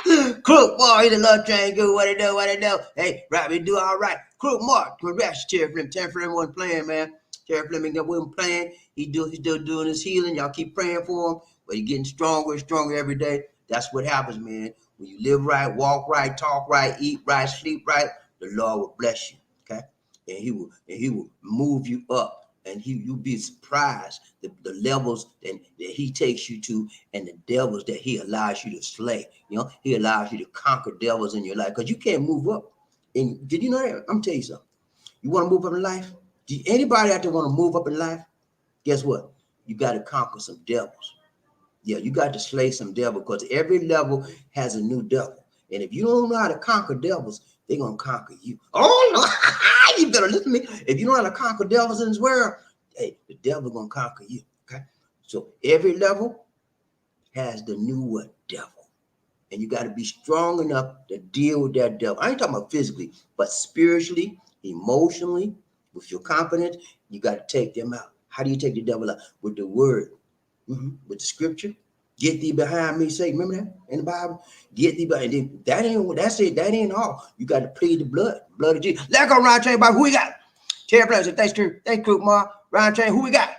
Yeah. Crook Mark, he the love train good. What it do? Hey, right, we do all right. Crook Mark, congrats, Terry Fleming. Terry Fleming wasn't playing, man. Terry Fleming wasn't playing. He's still doing his healing. Y'all keep praying for him, but he's getting stronger and stronger every day. That's what happens, man. When you live right, walk right, talk right, eat right, sleep right, the Lord will bless you. Okay, and he will move you up. And you'll be surprised the levels that he takes you to and the devils that he allows you to slay. You know, he allows you to conquer devils in your life because you can't move up. And did you know that? I'm gonna tell you something. You want to move up in life? Do anybody out there want to move up in life? guess what? You got to conquer some devils. Yeah, you got to slay some devil because every level has a new devil. And if you don't know how to conquer devils, they're going to conquer you. Oh, no. You better listen to me. If you know how to conquer devils in this world, hey, the devil going to conquer you. Okay? So every level has the new what? Devil. And you got to be strong enough to deal with that devil. I ain't talking about physically, but spiritually, emotionally, with your confidence, you got to take them out. How do you take the devil out? With the word, with the scripture. Get thee behind me, Satan. Remember that in the Bible? Get thee behind. That ain't, that's it. That ain't all. You got to plead the blood of Jesus. Let's go, Ryan Train, about who we got. Terry Pleasure, thanks, Crew. Thanks, Crew, Ma. Ryan Train, who we got?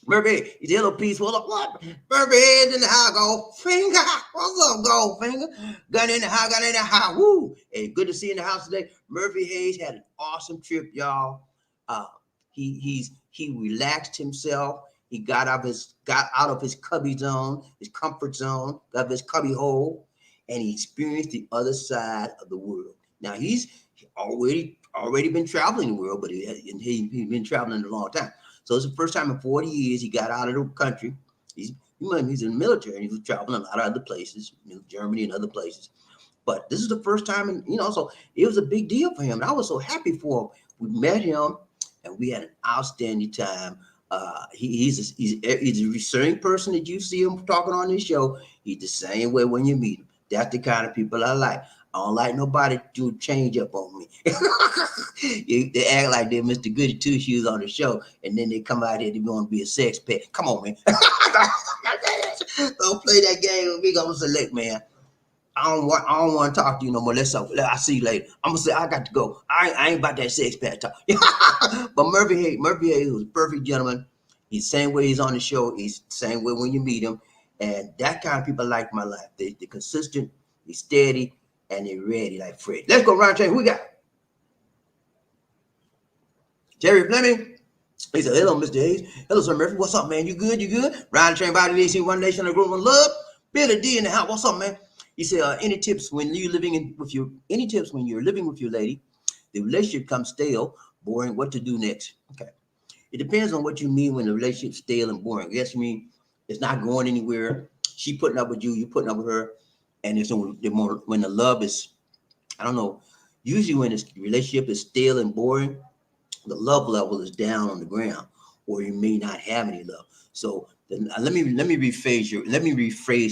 Murphy, he's a little peaceful. What? Murphy is in the house, Goldfinger. What's up, Goldfinger? Gun in the house, gun in the house. Woo! Hey, good to see you in the house today. Murphy Hayes had an awesome trip, y'all. He relaxed himself. He got out of his cubby zone, his comfort zone, got his cubby hole, and he experienced the other side of the world. Now he's already been traveling the world, but he's been traveling a long time. So it's the first time in 40 years he got out of the country. He's in the military, and he was traveling a lot of other places, Germany and other places. But this is the first time, and so it was a big deal for him. And I was so happy for him. We met him, and we had an outstanding time. He's a same person that you see him talking on this show. He's the same way when you meet him. That's the kind of people I like. I don't like nobody to change up on me. They act like they're Mr. Goody Two Shoes on the show, and then they come out here to want to be a sex pet. Come on, man. Don't play that game with me. I'm gonna say, look, man, I don't want to talk to you no more. I'll see you later. I'm gonna say I got to go. I ain't about that sex pet talk. But Murphy Hayes was a perfect gentleman. He's the same way he's on the show. He's the same way when you meet him. And that kind of people like my life. They're consistent, they're steady, and they're ready like Fred. Let's go, Ron Train. Who we got? Jerry Fleming. He said, hello, Mr. Hayes. Hello, Sir Murphy. What's up, man? You good? You good? Ron Train, BobbieD, One Nation, a group of love. Billy D in the house. What's up, man? He said, any tips when you're living with your lady, the relationship comes stale, boring, what to do next? Okay. It depends on what you mean when the relationship's stale and boring. Yes, you mean it's not going anywhere. She putting up with you, you putting up with her. And it's when the love is, I don't know, usually when the relationship is stale and boring, the love level is down on the ground, or you may not have any love. So let me rephrase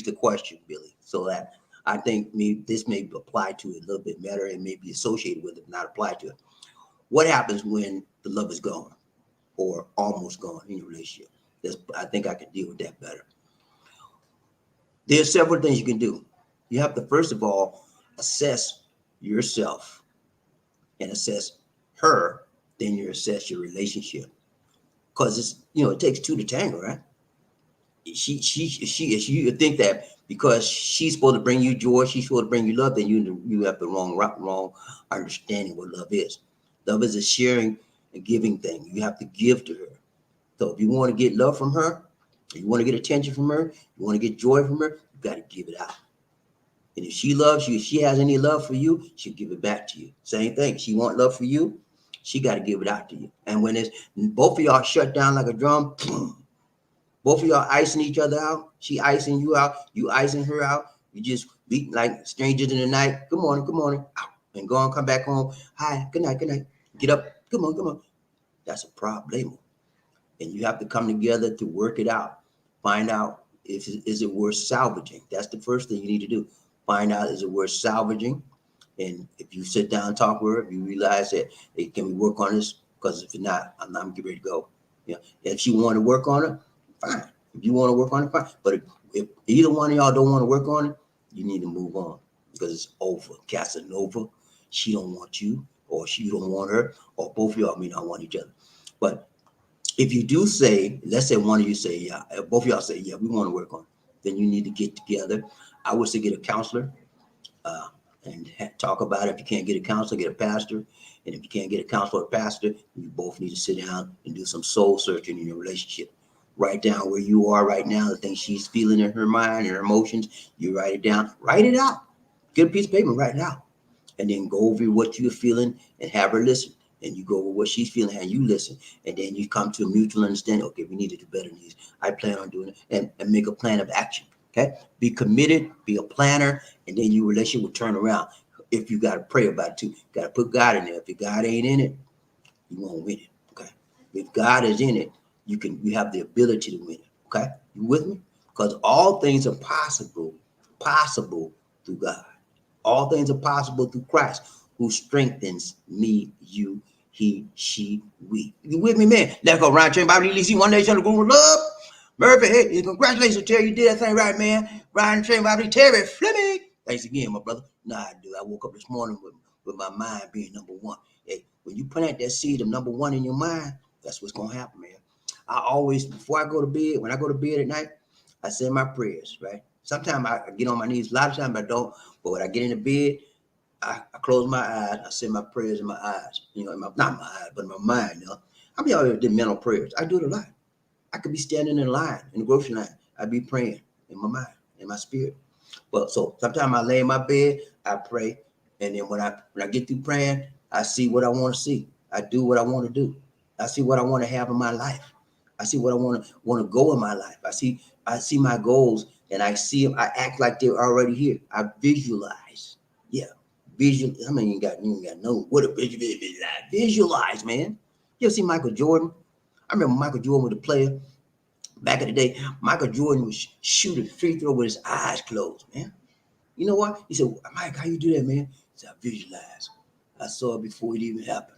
the question, Billy, so that I think this may apply to it a little bit better and may be associated with it, not apply to it. What happens when the love is gone or almost gone in your relationship? I think I can deal with that better. There's several things you can do. You have to, first of all, assess yourself and assess her, then you assess your relationship. Because it takes two to tango, right? She you think that because she's supposed to bring you joy, she's supposed to bring you love, then you have the wrong understanding what love is. Love is a sharing and giving thing. You have to give to her. So if you want to get love from her, you want to get attention from her, you want to get joy from her, you got to give it out. And if she loves you, if she has any love for you, she'll give it back to you. Same thing. She want love for you, she got to give it out to you. And when both of y'all shut down like a drum, both of y'all icing each other out, she icing you out, you icing her out, you just be like strangers in the night. Good morning, out, and go on, come back home. Hi, good night. Get up, come on. That's a problem. And you have to come together to work it out. Find out is it worth salvaging. That's the first thing you need to do. Find out, is it worth salvaging? And if you sit down and talk with her, if you realize that, hey, can we work on this? Because if not, I'm getting ready to go. If she want to work on it, fine. If you want to work on it, fine. But if either one of y'all don't want to work on it, you need to move on because it's over. Casanova, she don't want you, or she don't want her, or both of y'all may not want each other. But if you do say, let's say one of you say, yeah, both of y'all say, yeah, we want to work on it, then you need to get together. I would say get a counselor and talk about it. If you can't get a counselor, get a pastor. And if you can't get a counselor or a pastor, you both need to sit down and do some soul searching in your relationship. Write down where you are right now, the things she's feeling in her mind and her emotions. You write it down, write it out. Get a piece of paper, write it out. And then go over what you're feeling and have her listen. and you go with what she's feeling and you listen, and then you come to a mutual understanding. Okay, we need to do better than these. I plan on doing it, and make a plan of action. Okay, be committed, be a planner, and then your relationship will turn around. If you got to pray about it too, got to put God in there. If God ain't in it, you won't win it. Okay, if God is in it, you have the ability to win it. Okay, you with me? Because all things are possible through God. All things are possible through Christ, who strengthens me, you, he, she, we. You with me, man? Let's go, Ryan Train, Bobby Lee, one nation, the group of love. Murphy, hey, congratulations, Terry. You did that thing right, man. Ryan Train, Bobby Terry, Fleming. Thanks again, my brother. Nah, I do. I woke up this morning with my mind being number one. Hey, when you plant that seed of number one in your mind, that's what's going to happen, man. I always, before I go to bed, when I go to bed at night, I say my prayers, right? Sometimes I get on my knees. A lot of times I don't. But when I get into bed, I close my eyes. I say my prayers in my eyes. You know, not my eyes, but in my mind. You know, I be always doing mental prayers. I do it a lot. I could be standing in line, in the grocery line. I'd be praying in my mind, in my spirit. But so sometimes I lay in my bed, I pray, and then when I get through praying, I see what I want to see. I do what I want to do. I see what I want to have in my life. I see what I want to go in my life. I see my goals, and I see them. I act like they're already here. I visualize. Yeah, visual. I mean, you ain't got no what a visualize. Visualize, man. You ever see Michael Jordan? I remember Michael Jordan was a player back in the day. Michael Jordan was shooting free throw with his eyes closed, man. You know what? He said, Mike, how you do that, man? He said, I visualize. I saw it before it even happened.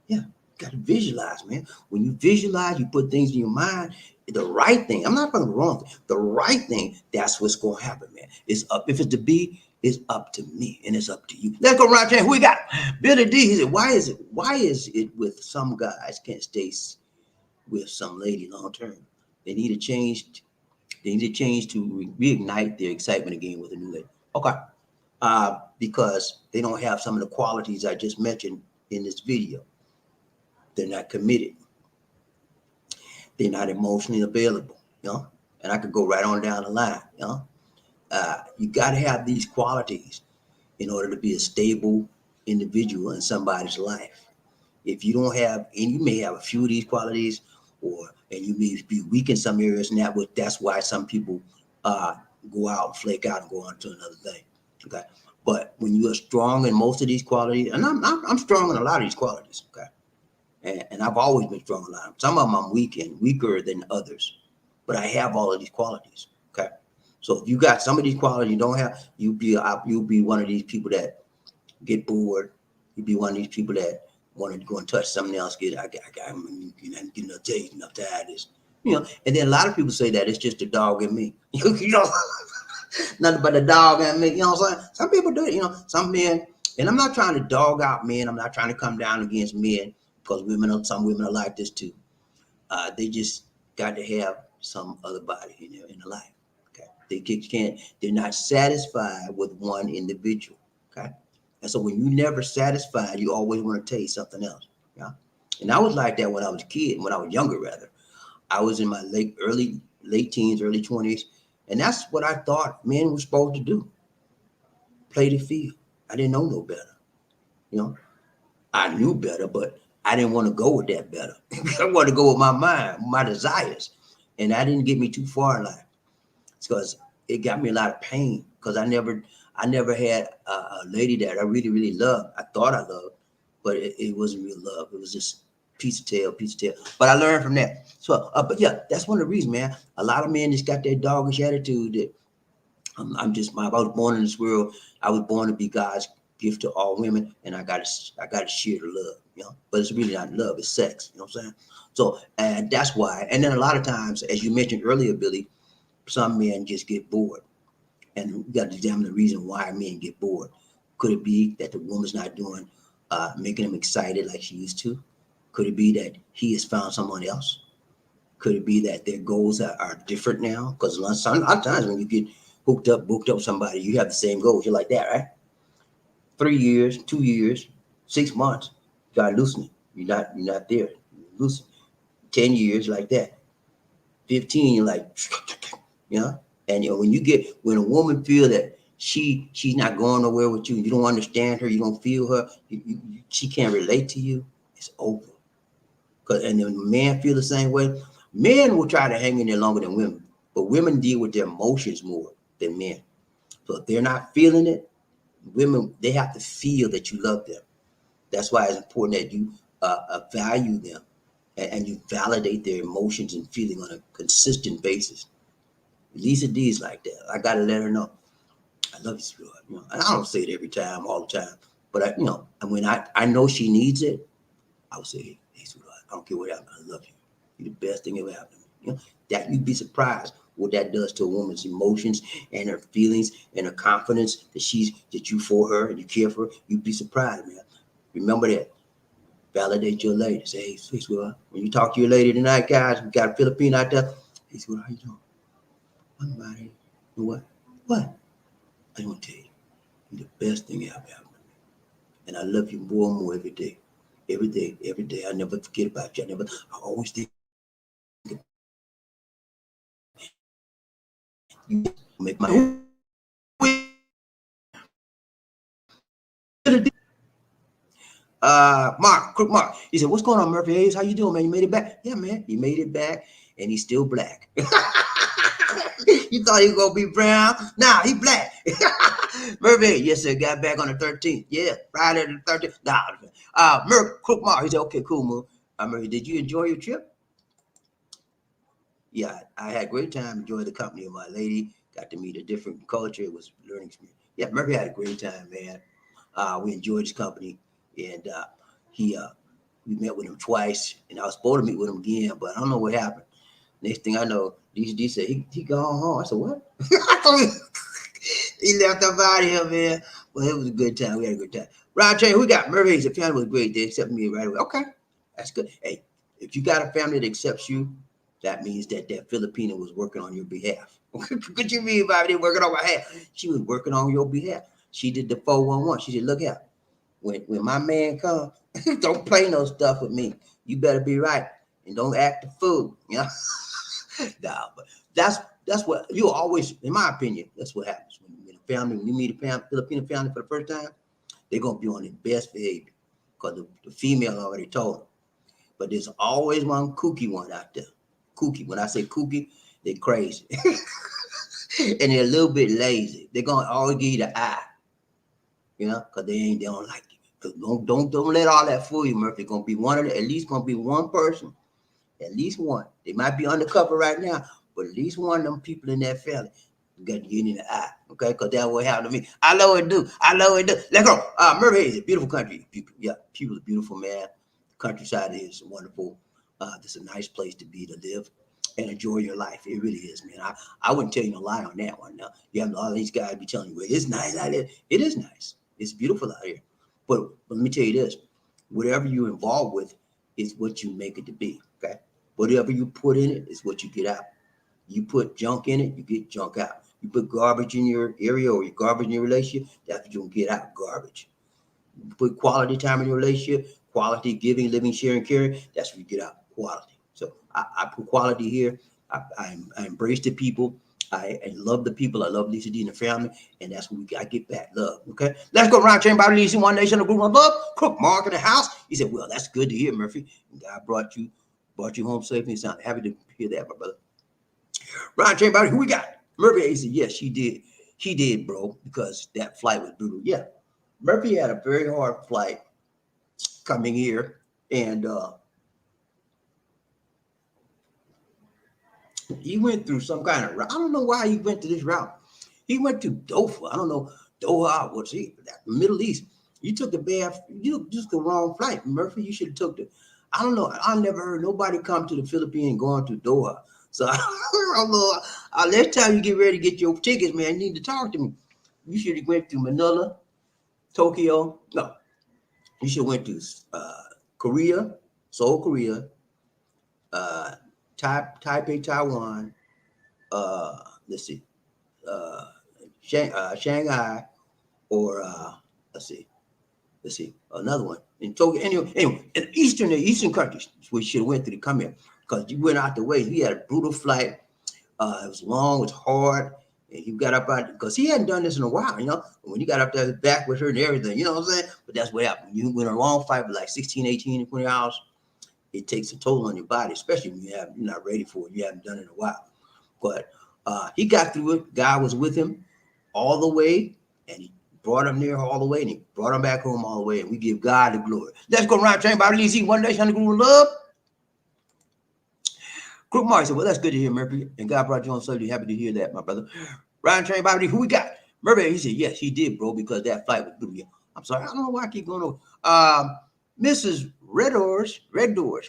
Yeah, you got to visualize, man. When you visualize, you put things in your mind, the right thing. I'm not talking the wrong thing. The right thing, that's what's going to happen, man. It's up. If it's to be, it's up to me, and it's up to you. Let's go, Roger. Who we got? BobbieD. He said, why is it with some guys can't stay with some lady long term? They need to change. They need to change to reignite their excitement again with a new lady. Okay. Because they don't have some of the qualities I just mentioned in this video. They're not committed. They're not emotionally available, you know. And I could go right on down the line, you know. You got to have these qualities in order to be a stable individual in somebody's life. If you don't have, and you may have a few of these qualities, and you may be weak in some areas, and that's why some people go out and flake out and go on to another thing. Okay, but when you are strong in most of these qualities, and I'm strong in a lot of these qualities. Okay. And I've always been strong in a lot of them. Some of them I'm weaker than others, but I have all of these qualities. Okay, so if you got some of these qualities you don't have, you'll be one of these people that get bored. You'll be one of these people that want to go and touch something else. I'm getting enough taste, enough tired of this, you know. And then a lot of people say that it's just the dog in me, you know, nothing but the dog in me. You know what I'm saying? Some people do it, you know. Some men, and I'm not trying to dog out men. I'm not trying to come down against men because some women are like this too. They just got to have some other body in their life. Okay, they're not satisfied with one individual. Okay, and so when you never satisfied, you always want to taste something else. Yeah, and I was like that when I was a kid, when I was younger rather. I was in my late teens, early 20s, and that's what I thought men were supposed to do: play the field. I didn't know no better, you know. I knew better, but I didn't want to go with that better. I wanted to go with my mind, my desires. And that didn't get me too far in life. It's because it got me a lot of pain because I never had a lady that I really, really loved. I thought I loved, but it wasn't real love. It was just piece of tail. But I learned from that. So, but yeah, that's one of the reasons, man. A lot of men just got that doggish attitude that I was born in this world. I was born to be God's gift to all women, and I got to share the love, you know. But it's really not love; it's sex. You know what I'm saying? So, and that's why. And then a lot of times, as you mentioned earlier, Billy, some men just get bored, and you got to examine the reason why men get bored. Could it be that the woman's not doing, making them excited like she used to? Could it be that he has found someone else? Could it be that their goals are different now? Because a lot of times when you get booked up with somebody, you have the same goals. You're like that, right? 3 years, 2 years, 6 months, you gotta loosen it. You're not there. Loosen. 10 years like that. 15, you're like, you know. And you know, when a woman feel that she's not going nowhere with you, you don't understand her, you don't feel her, she can't relate to you. It's over. And then men feel the same way. Men will try to hang in there longer than women, but women deal with their emotions more than men. So if they're not feeling it, women, they have to feel that you love them. That's why it's important that you value them and you validate their emotions and feeling on a consistent basis. Lisa D is like that. I gotta let her know I love you, sweetheart. You know, and I don't say it every time, all the time, but and when I know she needs it, I would say, hey, sweetheart, I don't care what happens, I love you. You're the best thing ever happened to me. That you'd be surprised what that does to a woman's emotions and her feelings and her confidence that you for her and you care for her. You'd be surprised, man. Remember that. Validate your lady. Say, hey, sweetheart. When you talk to your lady tonight, guys, we got a Philippine out there. Hey, sweetheart, how you doing? I'm about it. You know what? What? I want to tell you, you're the best thing ever happened to me. And I love you more and more every day. Every day, every day. I never forget about you. I always think you make my Crook Mark. He said, what's going on, Murphy Hayes? How you doing, man? You made it back? Yeah, man. He made it back and he's still black. You thought he was gonna be brown? Nah, he black. Murphy, yes, sir. Got back on the 13th. Yeah, Friday the 13th. Nah, Crook Mark. He said, okay, cool, man. Murphy, did you enjoy your trip? Yeah, I had a great time. Enjoyed the company of my lady. Got to meet a different culture. It was a learning experience. Yeah, Murphy had a great time, man. We enjoyed his company, and we met with him twice, and I was supposed to meet with him again, but I don't know what happened. Next thing I know, DC said he gone home. I said, what? He left up out of here, man. Well, it was a good time. We had a good time. Ron J, we got Murphy. The family was great. They accepted me right away. Okay, that's good. Hey, if you got a family that accepts you, that means that Filipino was working on your behalf. What you mean by they working on my behalf? She was working on your behalf. She did the 411. She said, look out. When my man comes, don't play no stuff with me. You better be right and don't act the fool. You know? Nah, but that's what you always, in my opinion, that's what happens when you meet a Filipino family for the first time. They're gonna be on their best behavior because the female already told them. But there's always one kooky one out there. Kooky. When I say kooky, they're crazy. And they're a little bit lazy. They're gonna always give you the eye, because they don't like you. Don't let all that fool you, Murphy. Gonna be at least gonna be one person, at least one. They might be undercover right now, but at least one of them people in that family got to get in the eye, okay? Because that's what happened to me. I love it, do. Let's go. Murphy is a beautiful country. People are beautiful, man. The countryside is wonderful. It's a nice place to live and enjoy your life. It really is, man. I wouldn't tell you no lie on that one. Now, you have all these guys be telling you, well, it's nice out there. It is nice. It's beautiful out here. But let me tell you this. Whatever you're involved with is what you make it to be, okay? Whatever you put in it is what you get out. You put junk in it, you get junk out. You put garbage in your area or your garbage in your relationship, that's what you're going to get out, garbage. You put quality time in your relationship, quality giving, living, sharing, caring, that's what you get out, quality. So I put quality here. I embrace the people. I love the people. I love Lisa D and the family, and that's what I get back, love. Okay, let's go around chain by Lisa, one nation, a group of love. Crook Mark in the house. He said, "Well, that's good to hear, Murphy. God brought you home safely. And sound happy to hear that, my brother." Ron chain by who we got? Murphy. He said, "Yes, she did. He did, bro, because that flight was brutal." Yeah, Murphy had a very hard flight coming here, and he went through some kind of route. I don't know why he went to this route. He went to Doha. I don't know. Doha, what's he? Middle East. You took you took the wrong flight, Murphy. You should have took I don't know. I never heard nobody come to the Philippines going to Doha. So I don't know. Next time you get ready to get your tickets, man, you need to talk to me. You should have went to Manila, Tokyo. No, you should have went to Korea, Seoul, Korea, Taipei, Taiwan. Let's see, Shanghai, or let's see, another one in Tokyo. Anyway, in Eastern countries, we should have went to come here because you went out the way. We had a brutal flight. It was long, it was hard. And he got up out because he hadn't done this in a while, you know. When you got up there back with her and everything, you know what I'm saying? But that's what happened. You went a long fight for like 16, 18, 20 hours. It takes a toll on your body, especially when you're not ready for it. You haven't done it in a while. But he got through it. God was with him all the way, and he brought him there all the way, and he brought him back home all the way. And we give God the glory. Let's go around train Bible easy one day, Sunday group of love. Crook Mark said, well, that's good to hear, Murphy. And God brought you on Sunday. Happy to hear that, my brother. Ryan Train Bible, who we got? Murphy, he said, yes, he did, bro, because that flight was good. I'm sorry, I don't know why I keep going over. Mrs. Red Doors.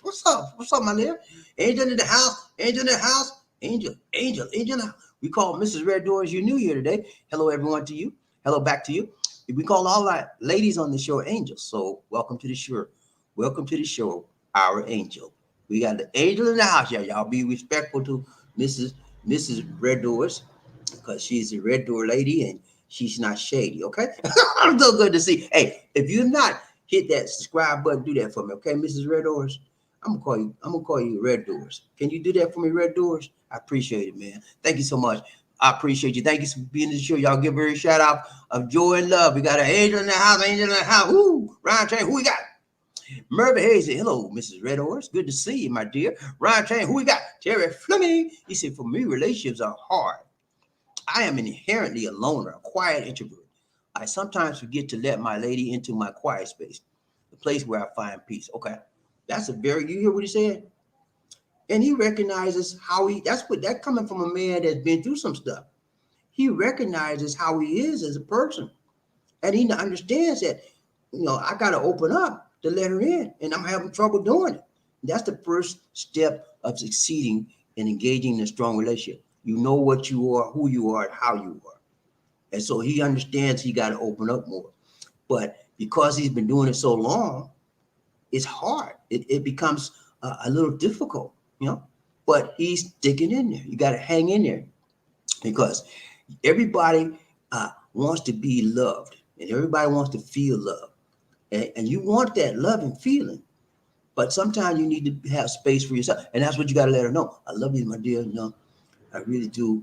What's up? What's up, my dear? Angel in the house. Angel. We call Mrs. Red Doors. You're new here today. Hello, everyone, to you. Hello, back to you. We call all our ladies on the show angels. So welcome to the show. Welcome to the show, our angel. We got the angel in the house, y'all. Be respectful to Mrs. Red Doors because she's a Red Door lady and she's not shady, okay? I'm so good to see. Hey, if you're not, hit that subscribe button. Do that for me, okay, Mrs. Red Doors? I'm gonna call you Red Doors. Can you do that for me, Red Doors? I appreciate it, man. Thank you so much. I appreciate you. Thank you for being in the show. Y'all give her a shout out of joy and love. We got an angel in the house. Woo! Ryan Train, who we got? Murphy Hayes said, hello, Mrs. Red Horse. Good to see you, my dear. Ryan Train, who we got? Terry Fleming. He said, for me, relationships are hard. I am inherently a loner, a quiet introvert. I sometimes forget to let my lady into my quiet space, the place where I find peace. Okay. That's you hear what he said? And he recognizes that coming from a man that's been through some stuff. He recognizes how he is as a person. And he understands that, I got to open up to let her in, and I'm having trouble doing it. That's the first step of succeeding and engaging in a strong relationship. You know what you are, who you are, and how you are. And so he understands he got to open up more. But because he's been doing it so long, it's hard. It becomes a little difficult, but he's sticking in there. You got to hang in there because everybody wants to be loved and everybody wants to feel love. And you want that loving feeling, but sometimes you need to have space for yourself. And that's what you got to let her know. I love you, my dear. I really do,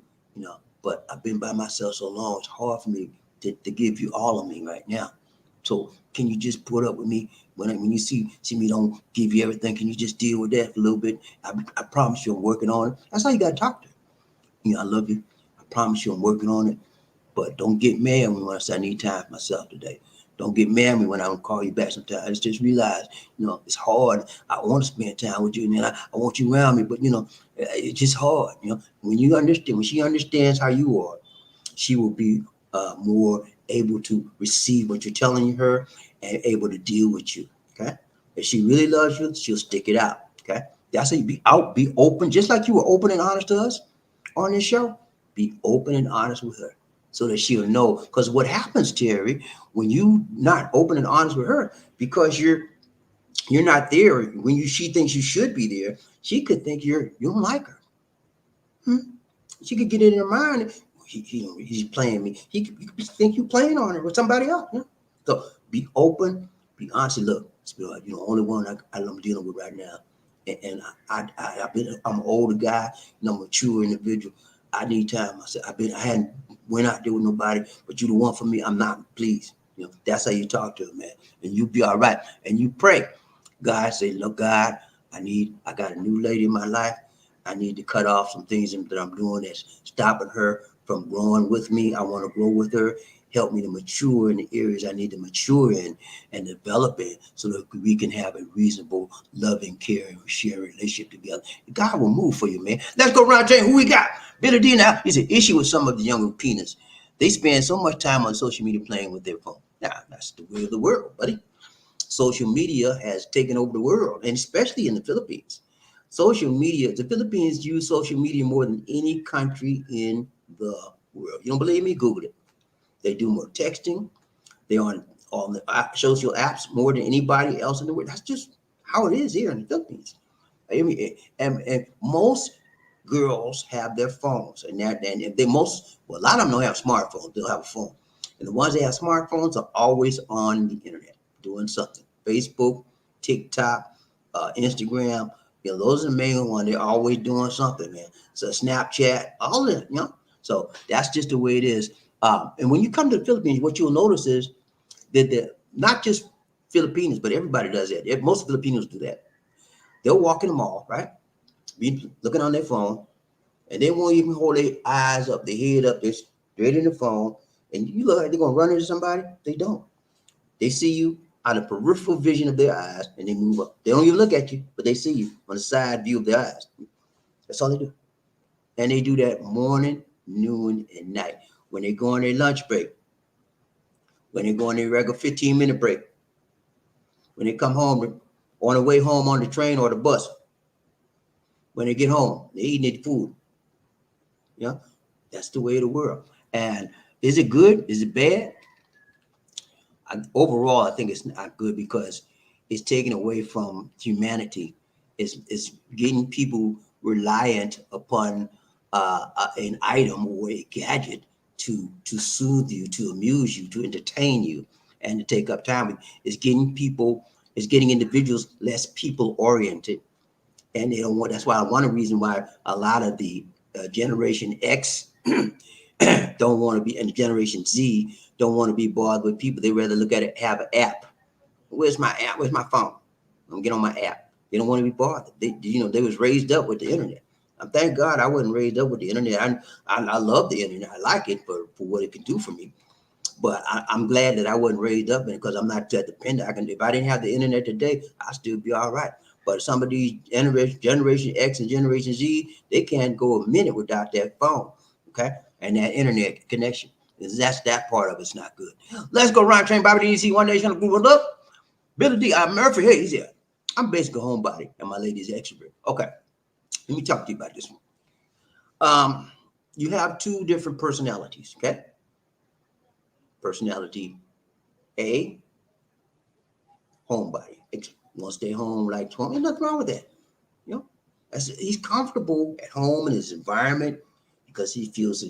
but I've been by myself so long. It's hard for me to give you all of me right now. So can you just put up with me when you see me don't give you everything? Can you just deal with that for a little bit? I promise you I'm working on it. That's how you got to talk to her. I love you. I promise you I'm working on it. But don't get mad when I say I need time for myself today. Don't get mad at me when I don't call you back sometimes. Just realize, it's hard. I want to spend time with you, and I want you around me, but, it's just hard. When she understands how you are, she will be more able to receive what you're telling her and able to deal with you, okay? If she really loves you, she'll stick it out, okay? That's how you be open, just like you were open and honest to us on this show. Be open and honest with her, so that she'll know. Because what happens, Terry, when you not open and honest with her, because you're not there when she thinks you should be there, she could think you don't like her. She could get it in her mind. He's playing me. He could think you playing on her with somebody else. So be open, be honest. Look, you're the only one I'm dealing with right now, and I'm an older guy, I'm a mature individual. I need time. I said I hadn't went out there with nobody, but you the one for me. I'm not, please. That's how you talk to her, man. And you be all right. And you pray. God say, look, God, I got a new lady in my life. I need to cut off some things that I'm doing that's stopping her from growing with me. I want to grow with her. Help me to mature in the areas I need to mature in and develop it so that we can have a reasonable, loving, caring, sharing relationship together. God will move for you, man. Let's go around, Jay. Who we got? Billy D now. It's an issue with some of the younger peanuts. They spend so much time on social media playing with their phone. Now, that's the way of the world, buddy. Social media has taken over the world, and especially in the Philippines. The Philippines use social media more than any country in the world. You don't believe me? Google it. They do more texting. They're on the social apps more than anybody else in the world. That's just how it is here in the Philippines. I mean, and most girls have their phones, and a lot of them don't have smartphones. They'll have a phone, and the ones that have smartphones are always on the internet doing something. Facebook, TikTok, Instagram. Those are the main ones. They're always doing something, man. So Snapchat, all of it, So that's just the way it is. And when you come to the Philippines, what you'll notice is that not just Filipinos, but everybody does that. Most Filipinos do that. They'll walk in the mall, right? Be looking on their phone, and they won't even hold their eyes up, their head up, they're straight in the phone. And you look like they're gonna run into somebody. They don't. They see you out of peripheral vision of their eyes, and they move up. They don't even look at you, but they see you on the side view of their eyes. That's all they do. And they do that morning, noon, and night. When they go on their lunch break, when they go on their regular 15-minute break, when they come home, on the way home on the train or the bus, when they get home, they eating their food. You know, that's the way of the world. And is it good? Is it bad? Overall, I think it's not good because it's taken away from humanity. It's getting people reliant upon an item or a gadget to soothe you, to amuse you, to entertain you, and to take up time. It's getting individuals less people oriented, and they don't want. That's why one of the reasons why a lot of the Generation X don't want to be, and Generation Z don't want to be bothered with people. They rather look at it, have an app. Where's my app? Where's my phone? I'm gonna get on my app. They don't want to be bothered. They was raised up with the internet. Thank God I wasn't raised up with the internet. I love the internet. I like it for what it can do for me. But I'm glad that I wasn't raised up in it because I'm not that dependent. If I didn't have the internet today, I'd still be all right. But some of these Generation X and Generation Z, they can't go a minute without that phone, okay, and that internet connection. That's that part of it's not good. Let's go round train. BobbieD, one nation, Google up. Billy D. Murphy. Hey, he's here. I'm basically a homebody, and my lady's extrovert. Okay, let me talk to you about this one. You have two different personalities, okay? Personality A, homebody. Want to stay home like 12. There's nothing wrong with that. You know, he's comfortable at home in his environment because he feels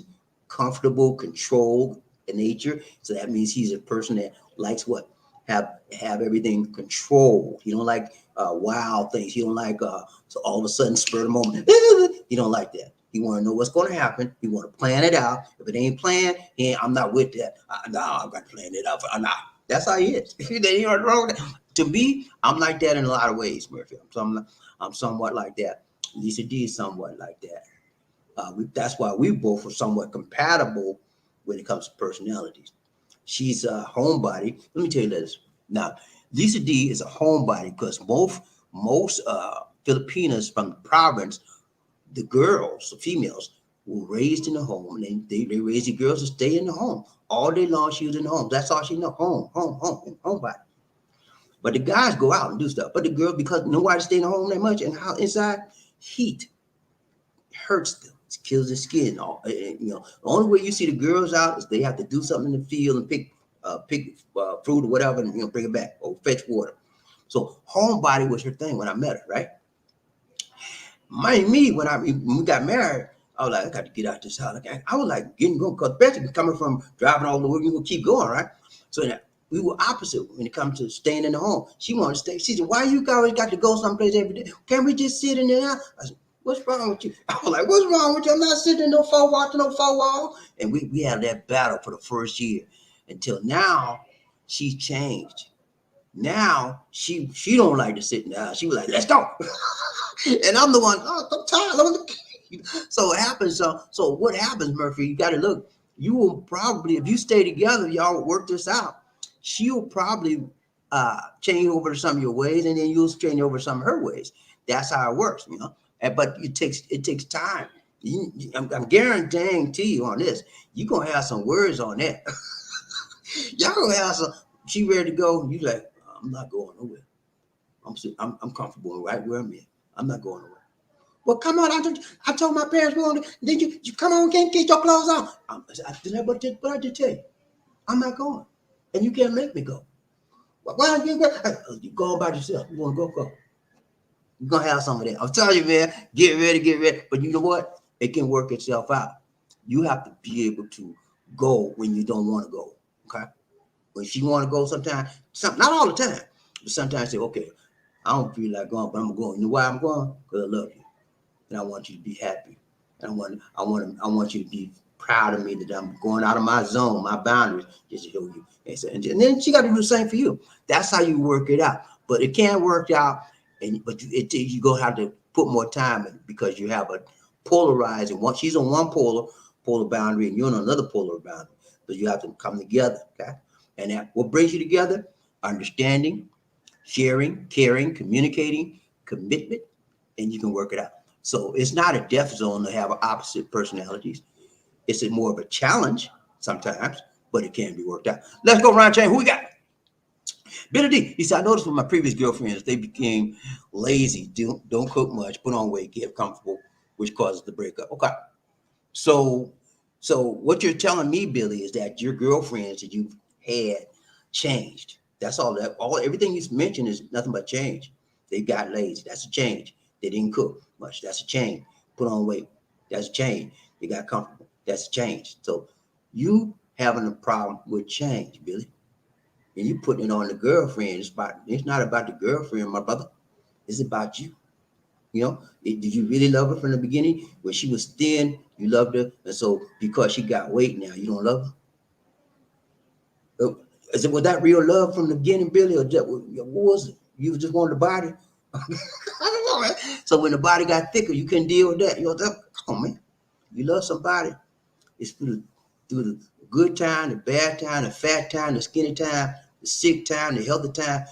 comfortable, controlled in nature. So that means he's a person that likes what? Have everything controlled. He don't like wild things. He don't like so all of a sudden spur of the moment. He don't like that. He want to know what's going to happen. He want to plan it out. If it ain't planned, I'm not with that. No, I'm going to plan it out. Nah, that's how he is. There ain't nothing wrong with that. To me, I'm like that in a lot of ways, Murphy. I'm somewhat like that. Lisa D is somewhat like that. That's why we both are somewhat compatible when it comes to personalities. She's a homebody. Let me tell you this. Now, Lisa D is a homebody because most Filipinas from the province, the girls, the females, were raised in the home. And they raised the girls to stay in the home. All day long, she was in the home. That's all she know. Homebody. But the guys go out and do stuff. But the girls, because nobody stay in the home that much, and how inside heat hurts them. It kills their skin. The only way you see the girls out is they have to do something in the field and pick fruit or whatever, and bring it back or fetch water. So homebody was her thing when I met her, right? When we got married, I was like, I got to get out this house. I was like getting going because especially coming from driving all the way, we gonna keep going, right? So we were opposite when it comes to staying in the home. She wanted to stay. She said, "Why you always got to go someplace every day? Can't we just sit in there?" I said, "What's wrong with you?" I was like, "What's wrong with you? I'm not sitting in no four wall." And we had that battle for the first year until now. She's changed. Now she don't like to sit down. She was like, "Let's go," and I'm the one. Oh, I'm tired. So it happens. So what happens, Murphy? You got to look. You will probably, if you stay together, y'all will work this out. She'll probably change over to some of your ways, and then you'll change over some of her ways. That's how it works, But it takes time. I'm guaranteeing to you on this. You're gonna have some words on that. Y'all gonna have some. She ready to go. You like, I'm not going nowhere. I'm comfortable right where I'm at. I'm not going nowhere. Well, come on. I told my parents, did you come on, can't get your clothes on. What I did tell you. I'm not going. And you can't make me go. Why don't you go? You go by yourself. You want to go? You're going to have some of that. I'm telling you, man, get ready. But you know what? It can work itself out. You have to be able to go when you don't want to go, okay? When she want to go sometimes, not all the time, but sometimes say, okay, I don't feel like going, but I'm going. You know why I'm going? Because I love you. And I want you to be happy. And I want you to be proud of me that I'm going out of my zone, my boundaries, just to show you. And then she got to do the same for you. That's how you work it out. But it can't work out, you go have to put more time in because you have a polarizing one. She's on one polar boundary, and you're on another polar boundary. So you have to come together, okay? And that what brings you together? Understanding, sharing, caring, communicating, commitment, and you can work it out. So it's not a death zone to have opposite personalities. It's more of a challenge sometimes, but it can be worked out. Let's go around chain. Who we got? Billy D. He said, I noticed with my previous girlfriends, they became lazy, don't cook much, put on weight, get comfortable, which causes the breakup. Okay. So what you're telling me, Billy, is that your girlfriends that you've had changed. That's all everything you mentioned is nothing but change. They got lazy. That's a change. They didn't cook much. That's a change. Put on weight. That's a change. They got comfortable. That's a change. So you having a problem with change, Billy. And you putting it on the girlfriend. It's not about the girlfriend, my brother. It's about you. Did you really love her from the beginning? When she was thin, you loved her. And so because she got weight now, you don't love her? Was that real love from the beginning, Billy? Or what was it? You just wanted the body? I don't know, man. So when the body got thicker, you couldn't deal with that. Come on, man. You love somebody. It's through the good time, the bad time, the fat time, the skinny time, the sick time, the healthy time.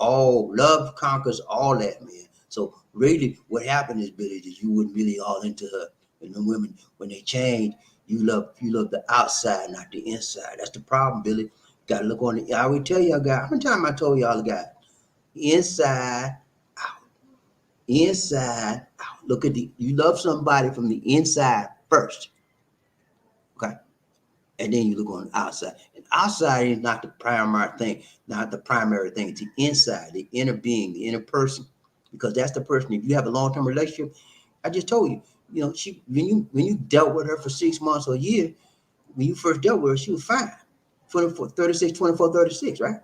Love conquers all that, man. So really what happened is, Billy, that you weren't really all into her. And the women, when they change, you love the outside, not the inside. That's the problem, Billy. Gotta look on the, I always tell y'all guys, how many times I told y'all guys, inside out, inside out. You love somebody from the inside first. Okay. And then you look on the outside. And outside is not the primary thing, It's the inside, the inner being, the inner person. Because that's the person. If you have a long-term relationship, I just told you, when you dealt with her for 6 months or a year, when you first dealt with her, she was fine. 24, 36, 24, 36, right?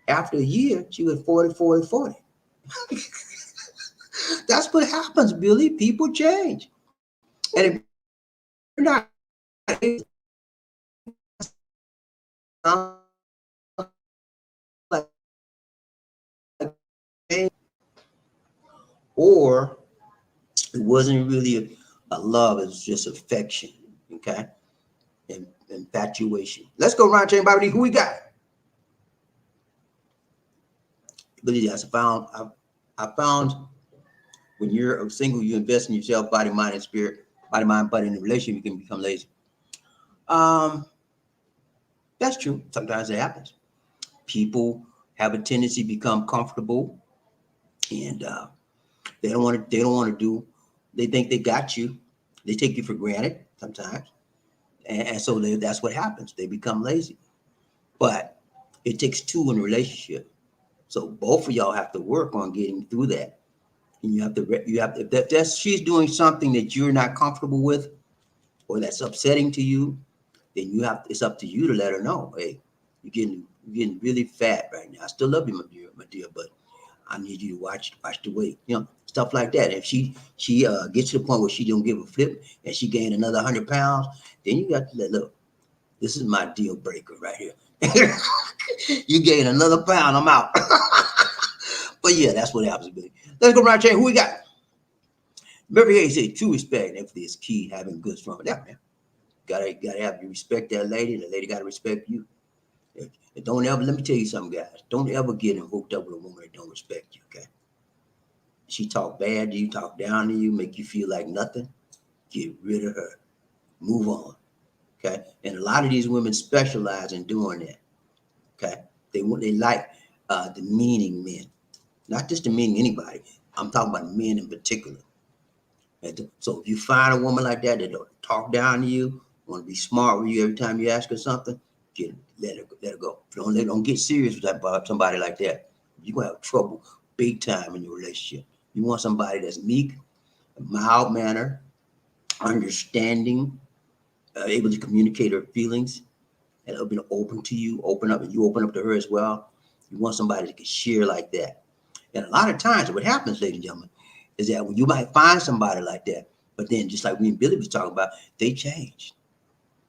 After a year, she was 40, 40, 40. That's what happens, Billy. People change. And if you're not or it wasn't really a love, it was just affection, okay? And infatuation. Let's go around chain, BobbieD. Who we got? Billy, I found when you're single, you invest in yourself, body, mind, and spirit. Body, mind, body, in a relationship, you can become lazy. That's true. Sometimes it happens. People have a tendency to become comfortable, and they don't want to do. They think they got you. They take you for granted sometimes, and so that's what happens. They become lazy. But it takes two in a relationship. So both of y'all have to work on getting through that. And you have to if she's doing something that you're not comfortable with, or that's upsetting to you, then it's up to you to let her know, hey, you're getting really fat right now. I still love you, my dear, but I need you to watch the weight, stuff like that. If she gets to the point where she don't give a flip and she gained another 100 pounds, then you got to look, this is my deal breaker right here. You gain another pound, I'm out. But yeah, that's what happens, Billy. Let's go around chain. Who we got? Remember here, he said true respect and empathy is key, having good strong. Yeah, man. Gotta have you respect that lady, and the lady gotta respect you. Don't ever, let me tell you something, guys. Don't ever get hooked up with a woman that don't respect you, okay? She talk bad to you, talk down to you, make you feel like nothing. Get rid of her. Move on. Okay. And a lot of these women specialize in doing that. Okay. They like demeaning men. Not just demeaning anybody. I'm talking about men in particular. So if you find a woman like that don't talk down to you, want to be smart with you every time you ask her something, let her go. Don't get serious with somebody like that. You're gonna have trouble big time in your relationship. You want somebody that's meek, mild mannered, understanding, able to communicate her feelings, and open to you, open up, and you open up to her as well. You want somebody that can share like that. And a lot of times what happens, ladies and gentlemen, is that when you might find somebody like that, but then just like me and Billy was talking about, they change.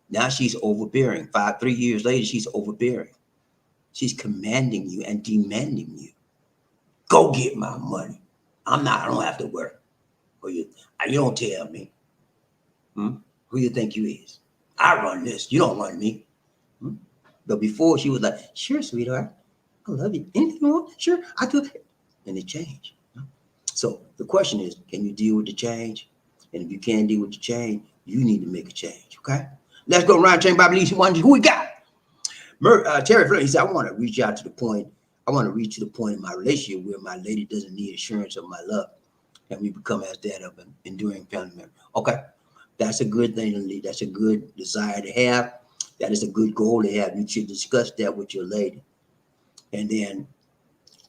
Now she's overbearing. 3 years later, she's overbearing. She's commanding you and demanding you. Go get my money. I don't have to work. Or you don't tell me. Hmm? Who you think you is? I run this. You don't run me. Hmm? But before she was like, sure, sweetheart. I love you. Anything you want? Sure, I do. And it changed. So the question is, can you deal with the change? And if you can't deal with the change, you need to make a change. Okay? Let's go around chain BobbieD. Who we got? Terry Flynn, he said, I want to reach out to the point. I want to reach to the point in my relationship where my lady doesn't need assurance of my love, and we become as that of an enduring family member. Okay, that's a good thing to lead. That's a good desire to have. That is a good goal to have. You should discuss that with your lady, and then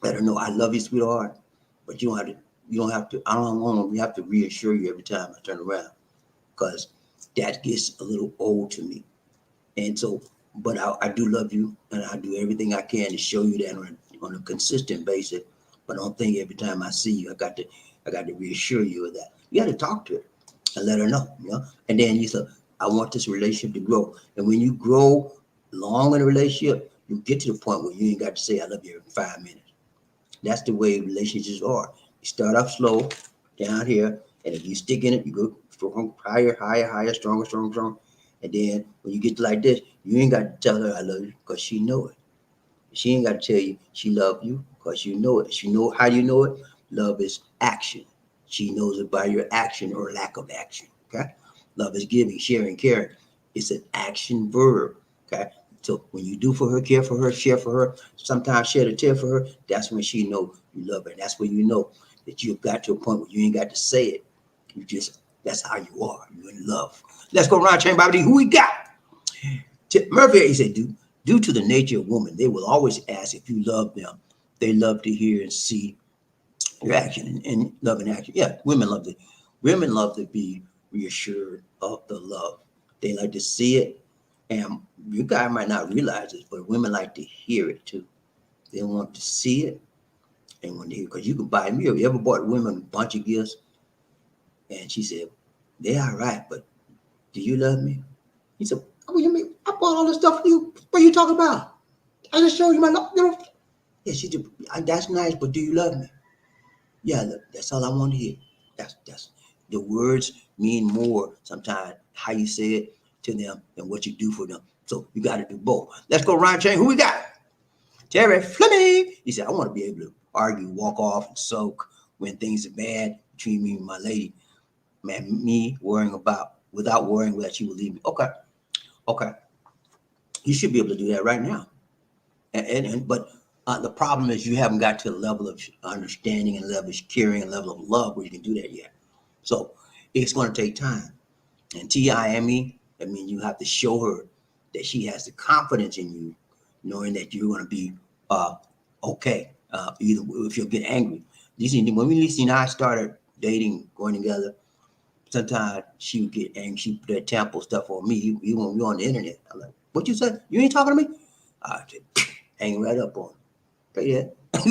let her know I love you, sweetheart. But you don't have to. You don't have to. I don't want to. We have to reassure you every time I turn around, because that gets a little old to me. And so, but I do love you, and I do everything I can to show you that on a consistent basis. But I don't think every time I see you, I got to reassure you of that. You got to talk to her and let her know, you know. And then you say, I want this relationship to grow. And when you grow long in a relationship, you get to the point where you ain't got to say I love you every 5 minutes. That's the way relationships are. You start off slow down here, and if you stick in it, you go strong, higher, stronger. And then when you get like this, you ain't got to tell her I love you because she know it. She ain't got to tell you she love you because you know it. She know how you know it. Love is action. She knows it by your action or lack of action. Okay. Love is giving, sharing, caring. It's an action verb. Okay. So when you do for her, care for her, share for her, sometimes shed a tear for her, that's when she know you love her. That's when you know that you've got to a point where you ain't got to say it. You just, that's how you are. You're in love. Let's go around chain BobbieD. Who we got? Murphy, he said, due to the nature of women, they will always ask if you love them. They love to hear and see your action and love and action. Yeah, women love to be reassured of the love. They like to see it. And you guys might not realize this, but women like to hear it too. They want to see it. And when they, because you can buy me, have you ever bought women a bunch of gifts? And she said, they are right, but do you love me? He said, what do you mean? I bought all this stuff for you. What are you talking about? I just showed you my love. You know? Yeah, she said, that's nice, but do you love me? Yeah, look, that's all I want to hear. That's the words mean more sometimes how you say it to them than what you do for them. So you got to do both. Let's go Ryan Chain. Who we got? Terry Fleming. He said, I want to be able to argue, walk off, and soak when things are bad between me and my lady. Man, me worrying about without worrying that she will leave me. Okay. You should be able to do that right now. But the problem is you haven't got to the level of understanding and level of caring and level of love where you can do that yet. So it's going to take time. And TIME, that means you have to show her that she has the confidence in you, knowing that you're going to be okay. Either if you'll get angry. When Lisa and I started dating, going together, sometimes she would get angry. She put that temple stuff on me. You on the internet. I'm like, what you said? You ain't talking to me? I said, hang right up on. Yeah. I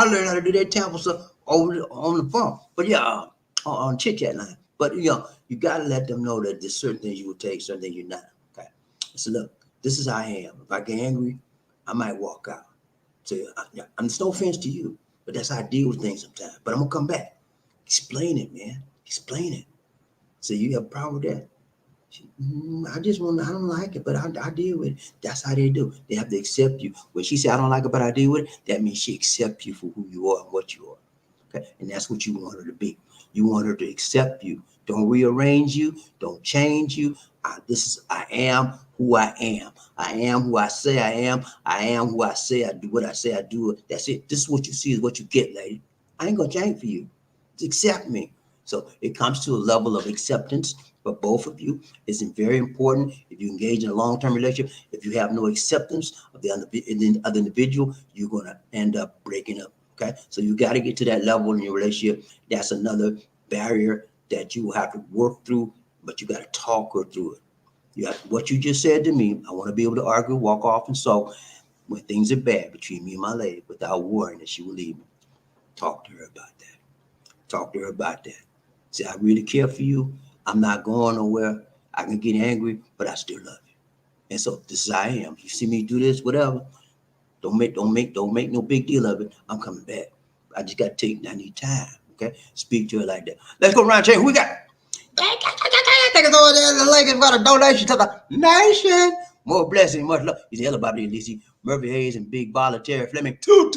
learned how to do that temple stuff on the phone. But yeah, on chit chat line. But you gotta let them know that there's certain things you will take, certain things you're not. Okay. So look, this is how I am. If I get angry, I might walk out. So I'm no offense to you, but that's how I deal with things sometimes. But I'm gonna come back. Explain it, man. Explain it. So you have a problem with that? I don't like it, but I deal with it. That's how they do. They have to accept you. When she said, I don't like it, but I deal with it, that means she accepts you for who you are and what you are. Okay. And that's what you want her to be. You want her to accept you. Don't rearrange you. Don't change you. I am who I am. I am who I say I am. I am who I say I do. What I say I do. That's it. This is what you see is what you get, lady. I ain't going to change for you. Just accept me. So it comes to a level of acceptance for both of you. It's very important if you engage in a long-term relationship. If you have no acceptance of the other individual, you're going to end up breaking up. Okay, so you got to get to that level in your relationship. That's another barrier that you will have to work through, but you got to talk her through it. You have what you just said to me. I want to be able to argue, walk off, and so when things are bad between me and my lady, without worrying that she will leave me. Talk to her about that. Talk to her about that. Say, I really care for you. I'm not going nowhere. I can get angry, but I still love you. And so this is how I am. You see me do this, whatever. Don't make no big deal of it. I'm coming back. I just got to I need time. Okay? Speak to her like that. Let's go around, check. Who we got? Take us over there to the lake and got a donation to the nation. More blessing, much love. He's hella Bobby D. Murphy Hayes and Big Baller Terry Fleming. Toot.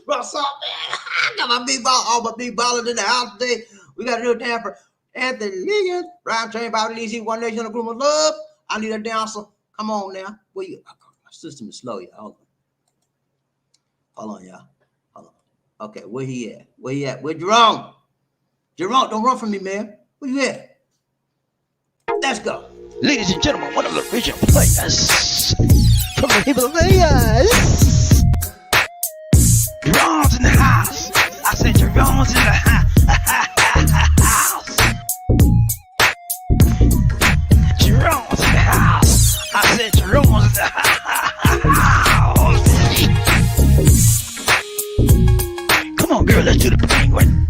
What's up, man? I got my big ball, all my big ballers in the house today. We got a little damn for Anthony Liggins, Ryan Train, Bobby D. One Nation, a group of love. I need a dancer. Come on now. Where you? My system is slow, y'all. Hold on, y'all. Hold on. Okay, where he at? Where Jerome? Jerome, don't run from me, man. Where you at? Let's go. Ladies and gentlemen, one of the original players from the Himalayas. Jerome's in the house. I said Jerome's in the house. Jerome's in the house. I said Jerome's in the house. Come on, girl, let's do the penguin.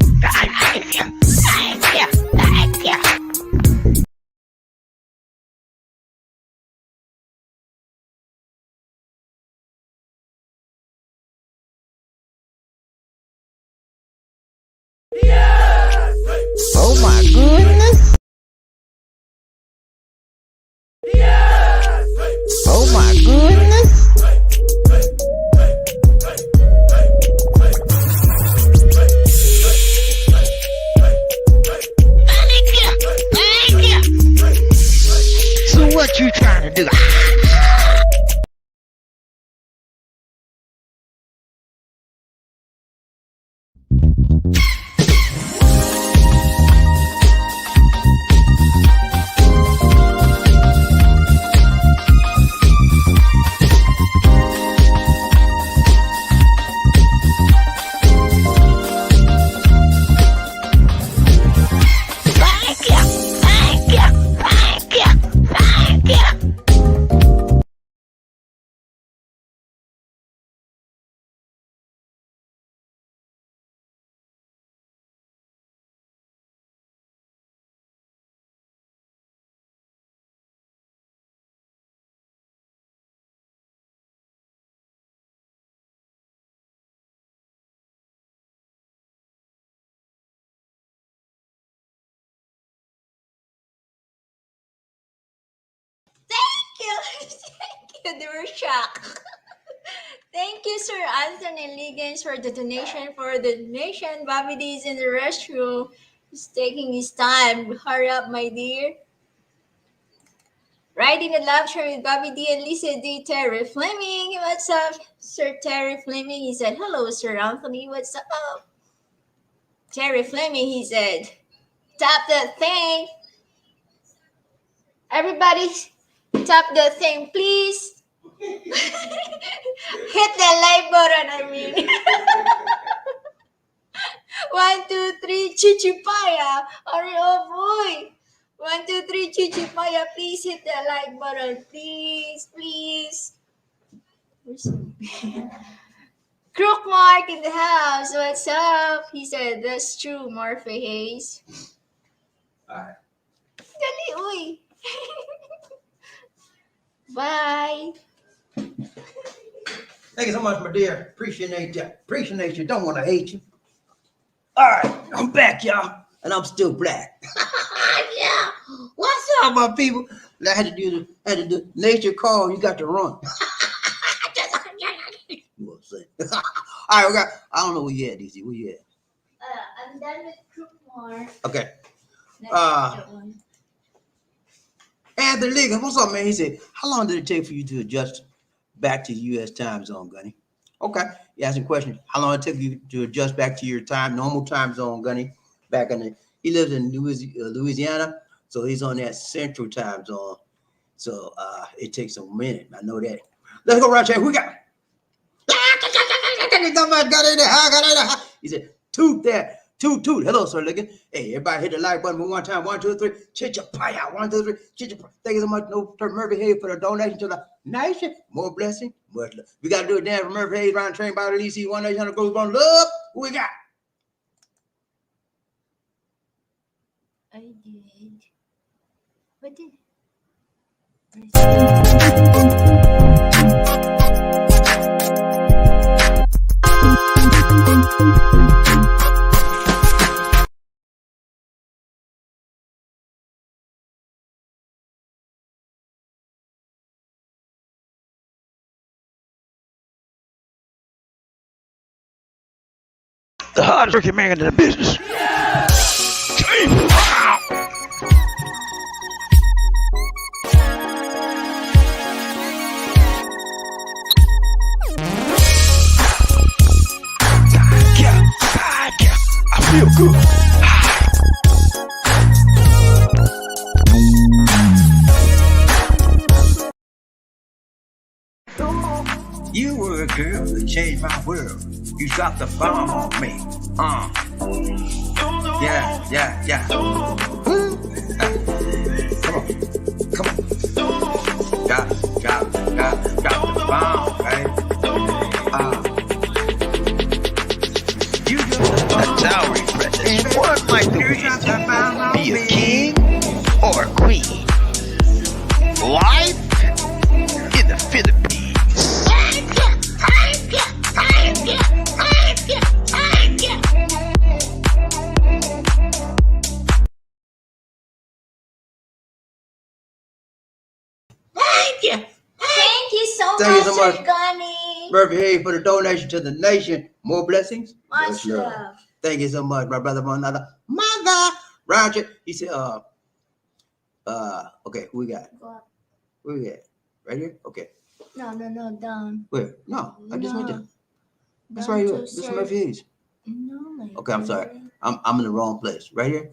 Oh my goodness. Oh my goodness. So what you trying to do? Thank you. They were shocked. Thank you, Sir Anthony Liggins, for the donation. BobbieD is in the restroom. He's taking his time. Hurry up, my dear. Riding the love train with BobbieD and Lisa D. Terry Fleming. What's up, Sir Terry Fleming? He said, hello, Sir Anthony. What's up? Terry Fleming, he said, tap that thing. Everybody, tap the thing, please. Hit the like button, I mean. 1, 2, 3, chichipaya. Oh boy. 1, 2, 3, chichipaya. Please hit the like button. Please. Crook Mark in the house. What's up? He said, that's true, Murphy Hayes. Alright. Dali, uy. Bye. Thank you so much, my dear. Appreciate you. Don't want to hate you. All right, I'm back, y'all, and I'm still black. Yeah. What's up, my people? I had to do nature call. You got to run. You know what I'm saying? All right, we got. I don't know where you at, DC. Where you at? I'm done with Crook Mark. Okay. Next one. Anthony Liggins, what's up, man? He said, how long did it take for you to adjust back to the U.S. time zone, Gunny? Okay. You asked him a question. How long it took you to adjust back to your normal time zone, Gunny? He lives in Louisiana, so he's on that central time zone. So it takes a minute. I know that. Let's go right here. Who we got? He said, toot there. Toot. Hello, Sir Liggins. Hey, everybody hit the like button one time. 1, 2, 3. Chichapaya. 1, 2, 3. Chichapaya. Thank you so much, Murphy Hayes, for the donation to the nation. More blessing. Much love. We got to do it down for Murphy Hayes, Ryan Train, by the DC, 1 Nation, goes on love. Who we got? I did. What did? The hardest working man in the business. I feel good. You were a girl that changed my world. You dropped the bomb on me. Yeah. Come on. Drop the bomb, right? You A dowry present. What might the wind be a king or a queen? Life in the Philippines. Thank you so Thank you so much, much. Sir Gunny. Murphy Hayes for the donation to the nation. More blessings. Much love. Thank you so much, my brother, my another mother. Roger. He said, okay, who we got? Go up. Where we at? Right here? Okay. No, down. Where? No, I just went there. That's Down right to here. This is Sir- Murphy Hayes. No, my Okay, I'm sorry. dear. I'm in the wrong place. Right here?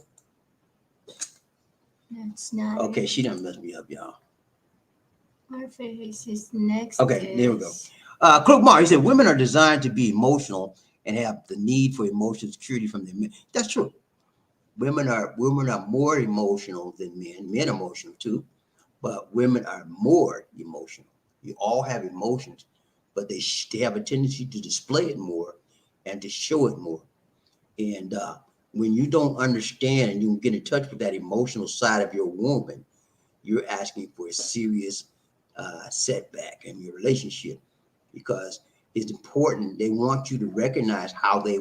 That's not Okay, it. she done messed me up, y'all. Our face is next. Okay, there we go. is- Crook Mark, he said, women are designed to be emotional and have the need for emotional security from their men. That's true. Women are more emotional than men. Men are emotional too, but women are more emotional. You all have emotions, but they have a tendency to display it more and to show it more. And when you don't understand and you get in touch with that emotional side of your woman, you're asking for a serious setback in your relationship, because it's important. They want you to recognize how they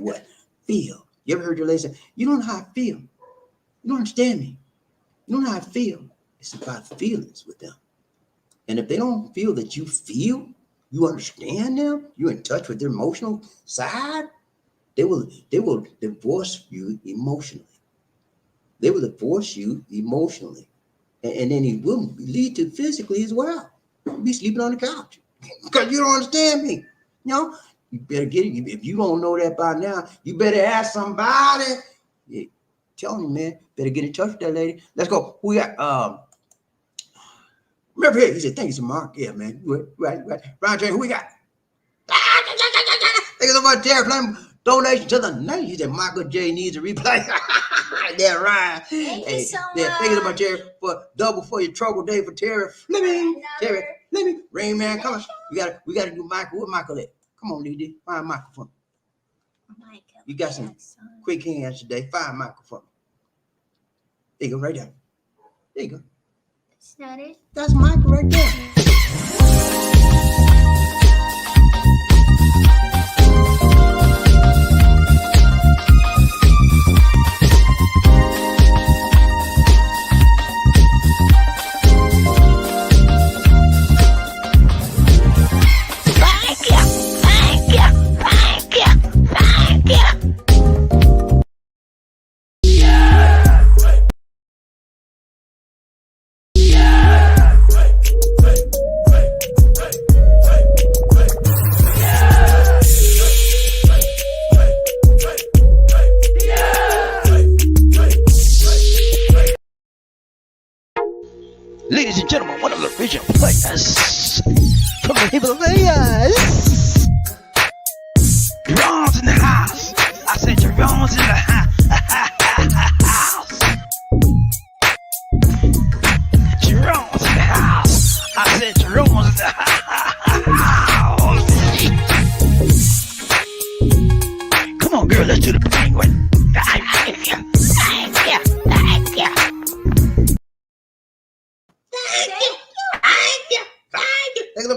feel. You ever heard your lady say, you don't know how I feel. You don't understand me. You don't know how I feel. It's about feelings with them. And if they don't feel that you feel, you understand them, you're in touch with their emotional side, they will divorce you emotionally. They will divorce you emotionally. And then it will lead to physically as well. You'll be sleeping on the couch because you don't understand me. You know, you better get it. If you don't know that by now, you better ask somebody. Yeah, telling you, man, better get in touch with that lady. Let's go. We got remember here, he said, thank you so much. Yeah, man. Right. Roger, who we got? Thank you so much, Terry Flame. Donation to the nation. He said Michael J needs a replay. Yeah, right. Thank you so Thank you so much, much. Terry, for double for your trouble day for Terry Fleming. Terry Another- Fleming. Rain Man, come on. We gotta do Michael. Where Michael at? Come on, DD. Find Michael for me. Michael You got some Jackson. quick hands today. Find Michael for me. There you go, right there. There you go. That's not it. That's Michael right there. Ladies and gentlemen, one of the original players from the Himalayas. Jerome's in the house. I said Jerome's in the house. Jerome's in the house. I said Jerome's in the house. Come on, girl, let's do the penguin.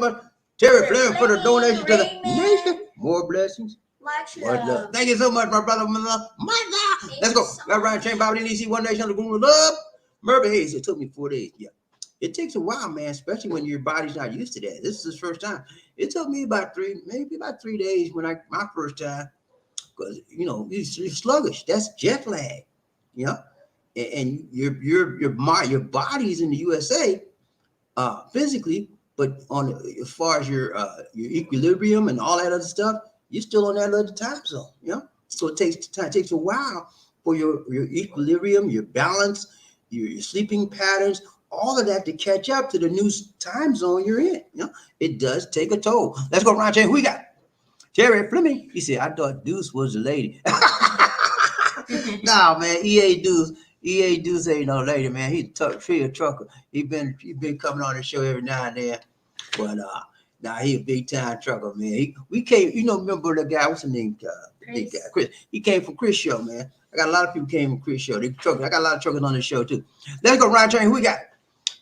much, Terry Sir Fleming, for the Fleming, donation to the Raymond. nation. More blessings. Much Much love. love. Thank you so much, my brother. My love. Thank Let's you go. so Got Ryan much. Chain, BobbieD, DC, One Nation, the Guru of Love. Murphy Hayes, it took me 4 days. Yeah. It takes a while, man, especially when your body's not used to that. This is his first time. It took me about 3 days when my first time, because you're sluggish. That's jet lag, you know. And your body's in the USA, physically, but on as far as your equilibrium and all that other stuff, you're still on that other time zone, you know. So it takes time. It takes a while for your equilibrium, your balance, your sleeping patterns, all of that to catch up to the new time zone you're in. You know, it does take a toll. Let's go, Ron. Who we got? Terry Fleming. He said, "I thought Deuce was the lady." Nah, man. EA Deuce ain't no lady, man. He a trucker. He been coming on the show every now and then, but now he a big time trucker, man. We came, remember the guy? What's his name? Big guy, Chris. He came from Chris show, man. I got a lot of people came from Chris show. They truckers. I got a lot of truckers on the show too. Let's go, Ryan Train. Who we got?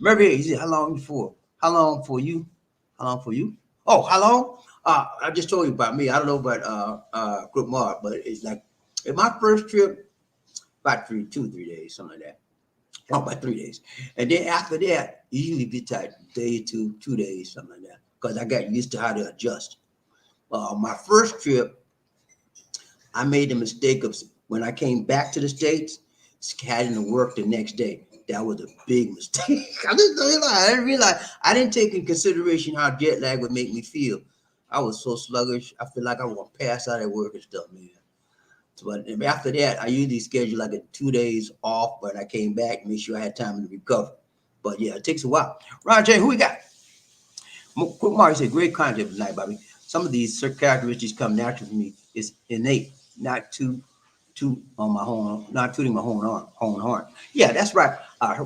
Murphy. He said, "How long for? How long for you? How long for you? Oh, how long? I just told you about me. I don't know about Group Mark, but it's like in my first trip, about 3 days, something like that. Oh, about 3 days, and then after that, usually be tight day to 2 days, something like that, because I got used to how to adjust. My first trip, I made the mistake of when I came back to the States, having to work the next day. That was a big mistake. I didn't realize. I didn't take in consideration how jet lag would make me feel. I was so sluggish. I feel like I was gonna pass out at work and stuff, man. So, but after that, I usually schedule like a 2 days off, but I came back, make sure I had time to recover. But yeah, it takes a while. Ron J, who we got? Quick Mark said, "Great content tonight, Bobby. Some of these characteristics come natural for me. It's innate, not too on my own, not tooting my own horn. Yeah, that's right.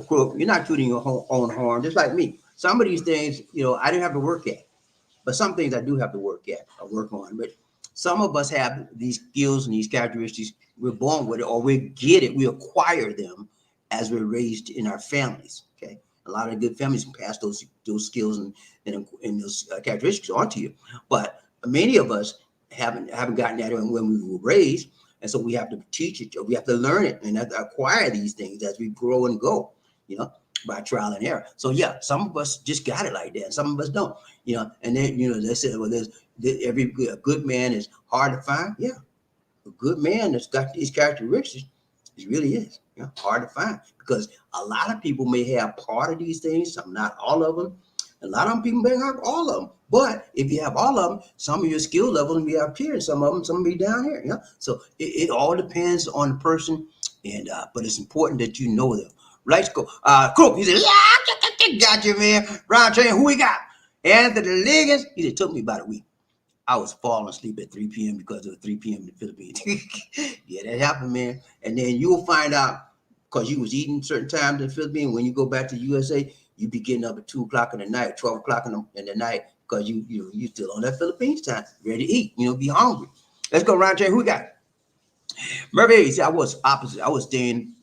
You're not tooting your own horn, just like me. Some of these things, I didn't have to work at, but some things I do have to work at or work on. But some of us have these skills and these characteristics. We're born with it, or we get it. We acquire them as we're raised in our families. Okay, a lot of good families pass those skills and those characteristics onto you. But many of us haven't gotten that when we were raised. And so we have to teach it, or we have to learn it, and have to acquire these things as we grow and go, by trial and error. So yeah, some of us just got it like that. Some of us don't, And then they said, well, a good man is hard to find. Yeah, a good man that's got these characteristics, it really is, hard to find, because a lot of people may have part of these things, some not all of them. A lot of people may have all of them, but if you have all of them, some of your skill level will be up here, and some of them will be down here. So it all depends on the person, and but it's important that you know them. Let's go. Cool. He said, "Yeah, got you, man." Round train. Who we got? Anthony Liggins. He said, "It took me about a week. I was falling asleep at 3 p.m. because it was 3 p.m. in the Philippines." Yeah, that happened, man. And then you'll find out, because you was eating certain times in the Philippines. When you go back to the USA, you be getting up at 2 o'clock in the night, 12 o'clock in the night, because you still on that Philippines time, ready to eat, be hungry. Let's go, Ron J. Who we got? Murphy. See, I was opposite. I was staying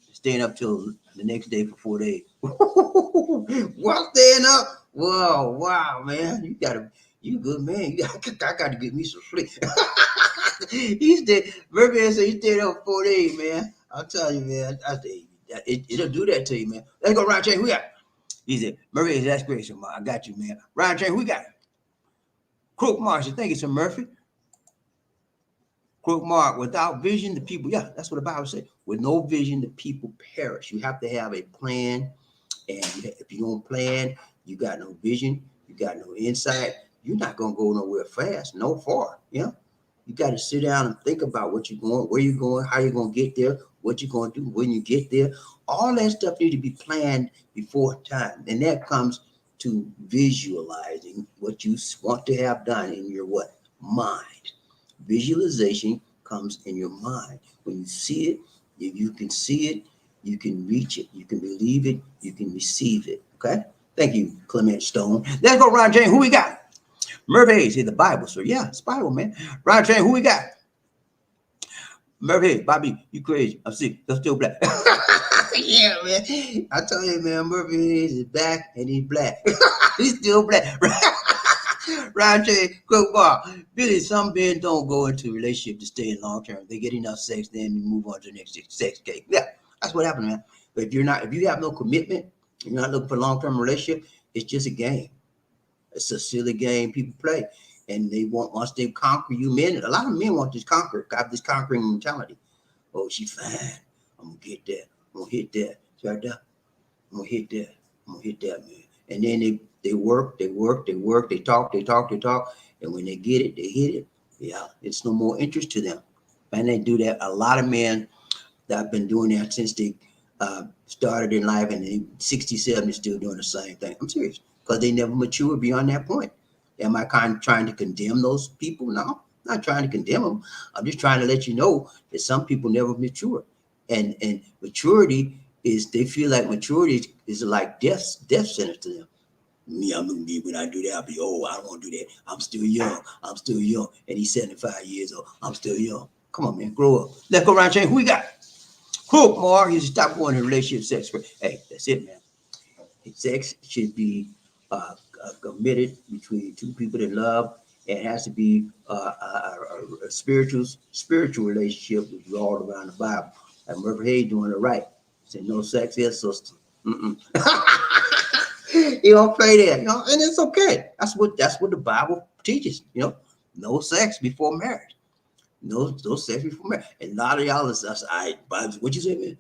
up till the next day for 4 days. What, staying up? Whoa, wow, man. You good man. I got to get me some sleep. Murphy said he stayed up 4 days, man. I'll tell you, man. It'll do that to you, man. Let's go, Ron J. Who we got? He said, "Murphy, that's great, sir. I got you, man." Ryan Train, we got Crook Marshall. Thank you, sir, Murphy. Crook Mark, without vision, the people, yeah, that's what the Bible said. With no vision, the people perish. You have to have a plan. And if you don't plan, you got no vision, you got no insight, you're not going to go nowhere fast, no far. You got to sit down and think about what you're going, where you're going, how you're going to get there, what you're going to do when you get there. All that stuff needs to be planned before time. And that comes to visualizing what you want to have done in your what? Mind. Visualization comes in your mind. When you see it, you can see it, you can reach it, you can believe it, you can receive it. Okay? Thank you, Clement Stone. Let's go, Ron James. Who we got? Murphy, say the Bible, sir. Yeah, it's Bible, man. Ron James, who we got? Murphy, Bobby, you crazy. I'm sick. You're still black. Yeah, man. I tell you, man, Murphy is back and he's black. He's still black. Roger, quick bar. Billy, some men don't go into a relationship to stay in long term. They get enough sex, then you move on to the next sex cake. Yeah, that's what happened, man. But if you have no commitment, you're not looking for a long term relationship, it's just a game. It's a silly game people play. And they want, once they conquer you, men, a lot of men want this have this conquering mentality. Oh, she's fine. I'm gonna get that. I'm gonna hit that. It's right there. I'm gonna hit that. I'm gonna hit that, man. And then they work, they talk. And when they get it, they hit it. Yeah, it's no more interest to them. And they do that. A lot of men that have been doing that since they started in life, and they 67 still doing the same thing. I'm serious, because they never matured beyond that point. Am I kind of trying to condemn those people? No, I'm not trying to condemn them. I'm just trying to let you know that some people never mature, and maturity is, they feel like maturity is like death sentence to them. Me, I'm gonna be, when I do that, I'll be old. I don't want to do that. I'm still young. And he's 75 years old. I'm still young. Come on, man, grow up. Let's go around, change. Who we got? Cool, Mark. You stop going to relationship sex. Hey, that's it, man. Sex should be committed between two people that love. It has to be a spiritual relationship, which is all around the Bible. And Murphy Hayes doing it right. Say no sex here, sister. You don't play that, and it's okay. That's what the Bible teaches. No sex before marriage. No sex before marriage. And a lot of y'all is what you say, man?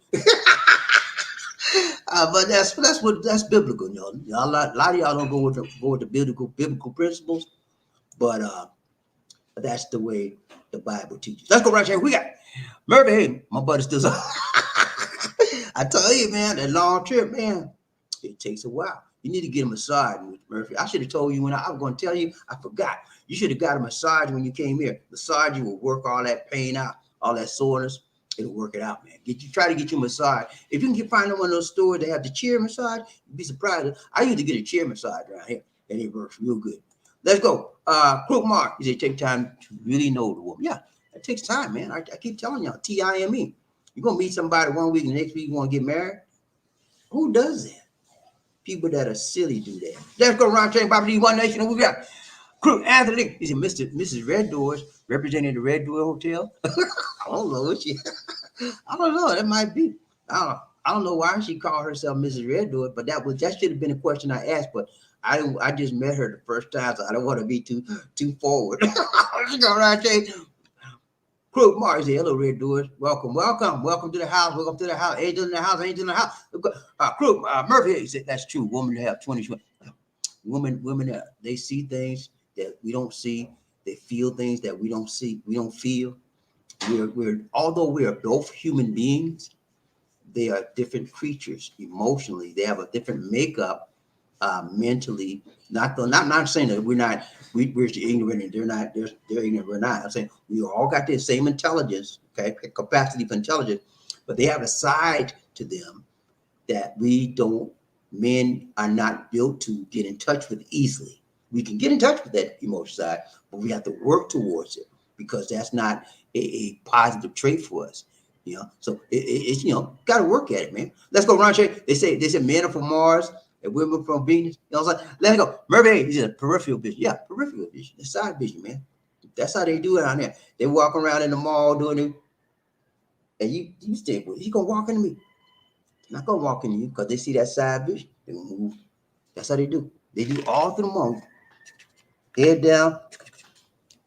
But that's biblical, A lot of y'all don't go with the biblical principles, but that's the way the Bible teaches. Let's go right here. We got Murphy. Hey, my buddy still. I tell you, man, that long trip, man, it takes a while. You need to get a massage, Murphy. I should have told you when I was going to tell you. I forgot. You should have got a massage when you came here. Massage, you will work all that pain out, all that soreness. It'll work it out, man. Try to get you a massage. If you can find one of those stores that have the chair massage, you'd be surprised. I used to get a chair massage around here, and it works real good. Let's go. Crook Mark, he said, take time to really know the woman. Yeah, it takes time, man. I keep telling y'all, TIME. You're going to meet somebody one week, and the next week you want to get married? Who does that? People that are silly do that. Let's go around, change BobbieD, One Nation. Who we got? Crook Anthony. He said, Mrs. Red Doors, representing the Red Door Hotel. I don't know what she... I don't know. That might be. I don't know why she called herself Mrs. Red Door, but that should have been a question I asked. But I just met her the first time, so I don't want to be too forward. All right, Crook Mark said, hello, Red Doors. Welcome to the house. Welcome to the house. Angel in the house. Crook Murphy said, that's true. Women have 20. Women, they see things that we don't see. They feel things that we don't see. We don't feel. Although we are both human beings, they are different creatures emotionally. They have a different makeup mentally. Not saying that we're ignorant and they're ignorant, we're not. I'm saying we all got the same intelligence, okay, capacity for intelligence, but they have a side to them that men are not built to get in touch with easily. We can get in touch with that emotional side, but we have to work towards it, because that's not a positive trait for us, So it's got to work at it, man. Let's go, Ron. They said men are from Mars and women from Venus. Let's go. Murphy, he's a peripheral vision. Yeah, peripheral vision. That's side vision, man. That's how they do it out there. They walk around in the mall doing it, and you stay with. He's gonna walk into me. Not gonna walk into you because they see that side vision. They gonna move. That's how they do. They do all through the mall. Head down.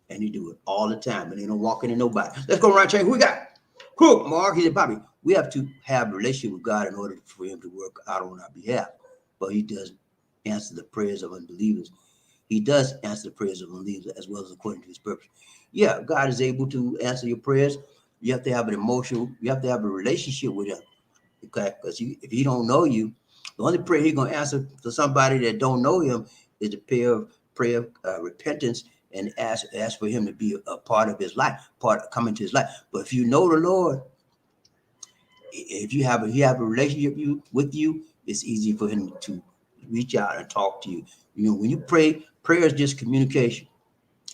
And they do it all the time, and they don't walk into nobody. Let's go around, check. Who we got? Crook Mark. He said, Bobby, we have to have a relationship with God in order for him to work out on our behalf. But he does answer the prayers of unbelievers. He does answer the prayers of unbelievers as well as according to his purpose. Yeah, God is able to answer your prayers. You have to have an emotional, you have to have a relationship with him. Okay, because if he don't know you, the only prayer he's gonna answer to somebody that don't know him is the prayer of repentance, and ask for him to be a part of his life, come into his life. But if you know the Lord, if he have a relationship with you, it's easy for him to reach out and talk to you. When you pray, prayer is just communication.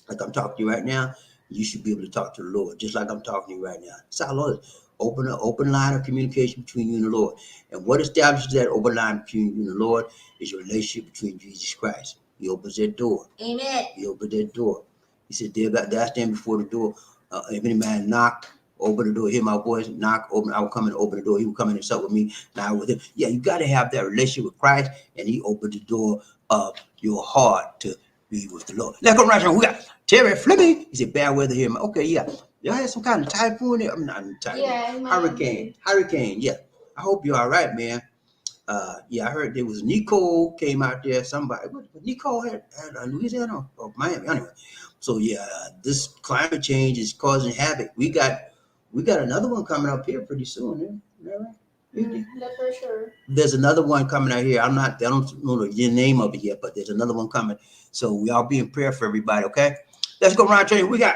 Like I'm talking to you right now, you should be able to talk to the Lord, just like I'm talking to you right now. It's our Lord. Open line of communication between you and the Lord. And what establishes that open line between you and the Lord is your relationship between Jesus Christ. He opens that door. Amen. He opened that door. He said, there I stand before the door. If any man knock, open the door, hear my voice, knock, open, I will come and open the door. He will come in and sup with me, and I with him. Yeah, you got to have that relationship with Christ, and he opened the door of your heart to be with the Lord. Let's go right here. We got Terry Fleming. He said, bad weather here. Okay, yeah. Y'all had some kind of typhoon there? I'm not typhoon. Yeah, Hurricane. Yeah. I hope you're all right, man. Yeah, I heard there was Nicole came out there. Somebody, what Nicole had Louisiana or Miami, anyway. So yeah, this climate change is causing havoc. We got another one coming up here pretty soon. Yeah, right? That's for sure. There's another one coming out here. I don't know the name of it yet, but there's another one coming. So we all be in prayer for everybody. Okay, let's go around training. We got.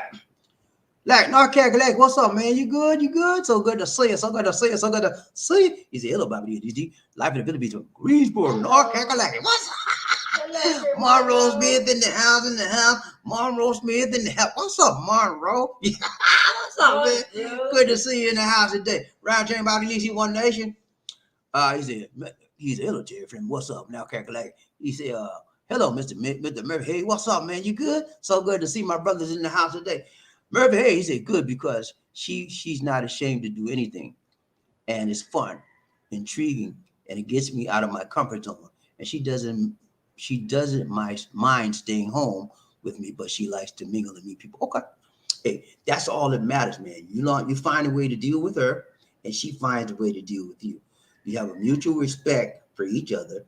Like, North Carolina, what's up, man? You good? You good? So good to see you. So good to see you. So good to see you. He said, hello, BobbieD. Life in the Philippines, Greensboro, North Carolina. What's up? Monroe Smith in the house. Monroe Smith in the house. What's up, Monroe? What's up, man? Good to see you in the house today. Round chain about Easy One Nation. He said, hello, Terry friend. What's up, North Carolina? He said, hello, Mr. Murphy. Hey, what's up, man? You good? So good to see my brothers in the house today. Murphy, hey, he said good because she's not ashamed to do anything, and it's fun, intriguing, and it gets me out of my comfort zone. And she doesn't mind staying home with me, but she likes to mingle and meet people. Okay, hey, that's all that matters, man. You find a way to deal with her, and she finds a way to deal with you. You have a mutual respect for each other.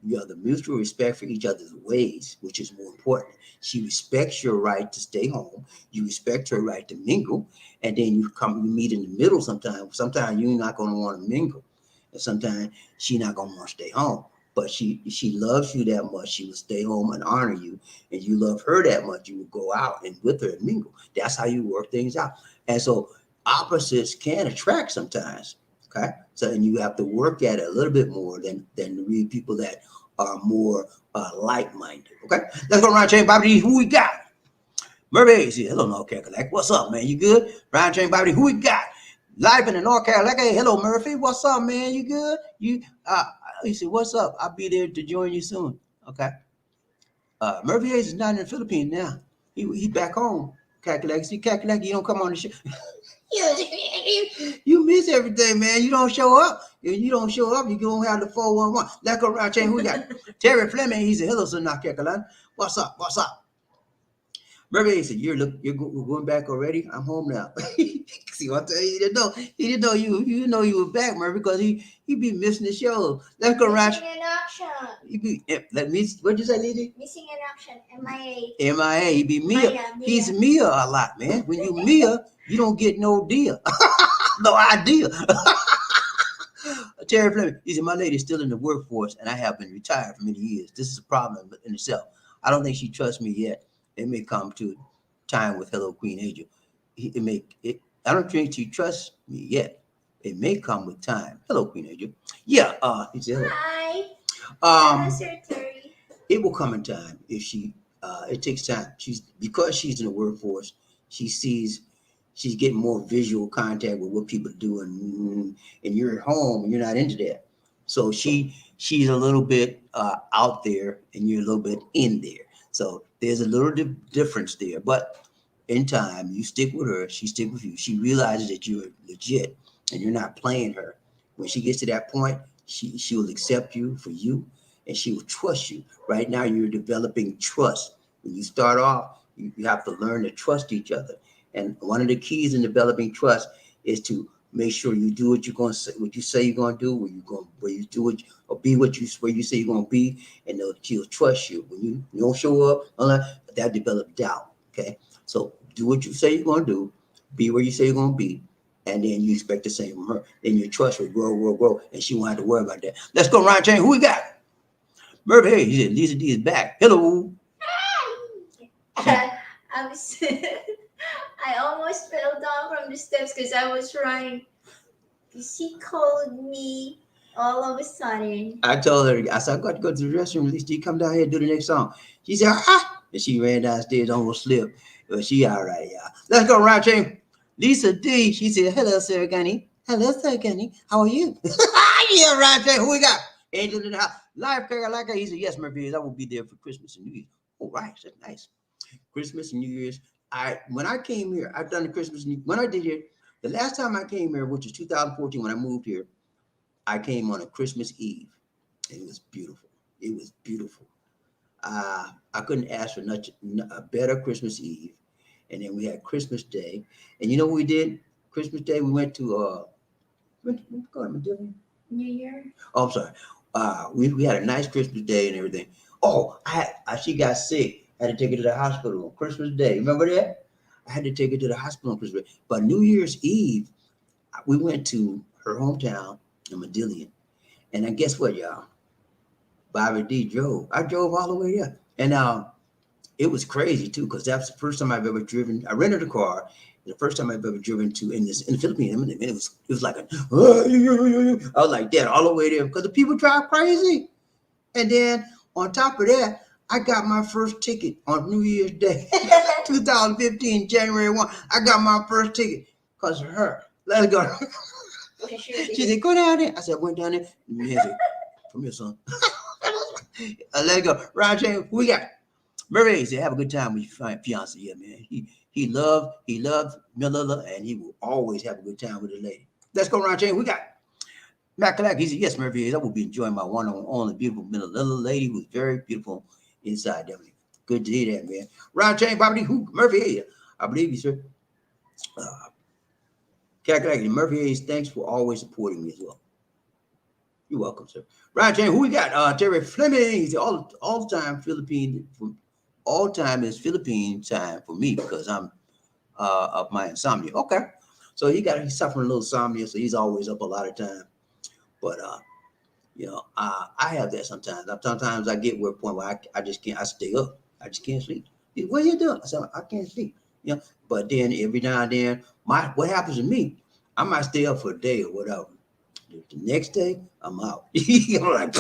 You have the mutual respect for each other's ways, which is more important. She respects your right to stay home. You respect her right to mingle. And then you meet in the middle sometimes. Sometimes you're not going to want to mingle. And sometimes she's not going to want to stay home. But she loves you that much. She will stay home and honor you. And you love her that much. You will go out and with her and mingle. That's how you work things out. And so opposites can attract sometimes. Okay. So, and you have to work at it a little bit more than the real people that are more like-minded. Okay. Let's go around chain BobbieD. Who we got? Murray. See, hello, North Carolina. What's up, man? You good? Round chain BobbieD. Who we got? Live in the North Carolina. Hey, hello, Murphy. What's up, man? You good? He said, what's up? I'll be there to join you soon. Okay. Murphy Hayes is not in the Philippines now. He back home. Calculate. See, calculate. You don't come on the show. You miss everything, man. You don't show up. If you don't show up, you don't have the 411. Let's go around chain. Who we got? Terry Fleming. He said, hello, son, North Carolina. What's up? What's up? Murphy said, you're going back already? I'm home now. See what I tell you? He didn't know you were back, Murphy, because he be missing the show. Let's go around. Missing in action. What'd you say, Lizzie? Missing in action. MIA. MIA. He be Mia. He's Mia a lot, man. When you Mia, you don't get no deal. No idea. Terry Fleming, he said, my lady's still in the workforce, and I have been retired for many years. This is a problem in itself. I don't think she trusts me yet. It may come to time with Hello Queen Angel. I don't think she trusts me yet. It may come with time. Hello, Queen Angel. Yeah, he said, hi. Hello, Sir Terry. It will come in time if it takes time. Because she's in the workforce, she's getting more visual contact with what people do, and you're at home and you're not into that. So she's a little bit out there and you're a little bit in there. So there's a little difference there, but in time, you stick with her, she stick with you. She realizes that you're legit and you're not playing her. When she gets to that point, she will accept you for you, and she will trust you. Right now, you're developing trust. When you start off, you have to learn to trust each other. And one of the keys in developing trust is to make sure you do what you're going to say, what you say you're going to do, where you do it, or be where you say you're going to be, and she'll trust you. When you don't show up, that develops doubt. Okay, so do what you say you're going to do, be where you say you're going to be, and then you expect the same from her. Then your trust will grow, and she won't have to worry about that. Let's go around chain. Who we got? Murphy, hey, he said Lisa D is back. Hello. Hi. I almost fell down from the steps because I was running. She called me all of a sudden. I told her, I said, I got to go to the restroom. Lisa, come down here and do the next song. She said, ah! And she ran downstairs, almost slipped. But she all right, y'all. Let's go around chain. Lisa D, she said, hello, Sir Gunny. Hello, Sir Gunny. How are you? Yeah, round chain. Who we got? Angel in the house. Live like he said, yes, Murphy, I will be there for Christmas and New Year's. Oh, right, that's nice. Christmas and New Year's. When I came here, I've done the Christmas and when I did it, the last time I came here, which was 2014 when I moved here, I came on a Christmas Eve. And it was beautiful. It was beautiful. I couldn't ask for much a better Christmas Eve. And then we had Christmas Day. And you know what we did? Christmas Day, we went to New Year. Oh, I'm sorry. We had a nice Christmas Day and everything. Oh, she got sick. I had to take her to the hospital on Christmas Day. Remember that? I had to take her to the hospital on Christmas Day. But New Year's Eve, we went to her hometown in Medillion. And then guess what, y'all? BobbieD drove. I drove all the way there. And it was crazy too, because that's the first time I've ever driven. I rented a car. The first time I've ever driven to in the Philippines. I mean, it was like I was like that all the way there because the people drive crazy. And then on top of that, I got my first ticket on New Year's Day, 2015, January 1. I got my first ticket because of her. Let's go. She said, go down there. I said, I went down there. From here, son. Let's go. Ron James, who we got? Murray said, have a good time with your fiance. Yeah, man. He loved Miller, and he will always have a good time with the lady. Let's go, Ron James. We got Matt Kalak. He said, yes, Murphy, I will be enjoying my one-on-one, the beautiful Miller lady who's very beautiful inside. Definitely. Good to hear that, man. Ron James, BobbieD, who? Murphy, I believe you, sir. Kalak, Murphy Hayes, thanks for always supporting me as well. You're welcome, sir. Ron James, who we got? Terry Fleming. He said, all the time, Philippine, all time is Philippine time for me because I'm of my insomnia. Okay. So he's suffering a little insomnia, so he's always up a lot of time. But I have that sometimes. Sometimes I get where a point where I just can't. I stay up. I just can't sleep. What are you doing? I said I can't sleep. But then every now and then, what happens to me? I might stay up for a day or whatever. The next day, I'm out. I'm like,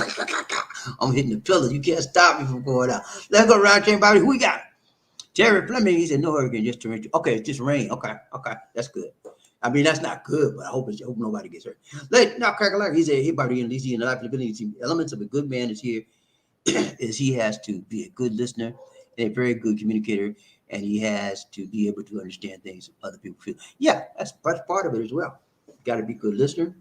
I'm hitting the pillow. You can't stop me from going out. Let's go around, BobbieD. Who we got? Terry Fleming. He said no hurricane, just torrential. Okay, it's just rain. Okay, that's good. I mean, that's not good, but I hope nobody gets hurt. Now, Crackalack, he said, hey, BobbieD, at least in the life of the elements of a good man is here, is he has to be a good listener and a very good communicator, and he has to be able to understand things other people feel. Yeah, that's part of it as well. Got to be a good listener,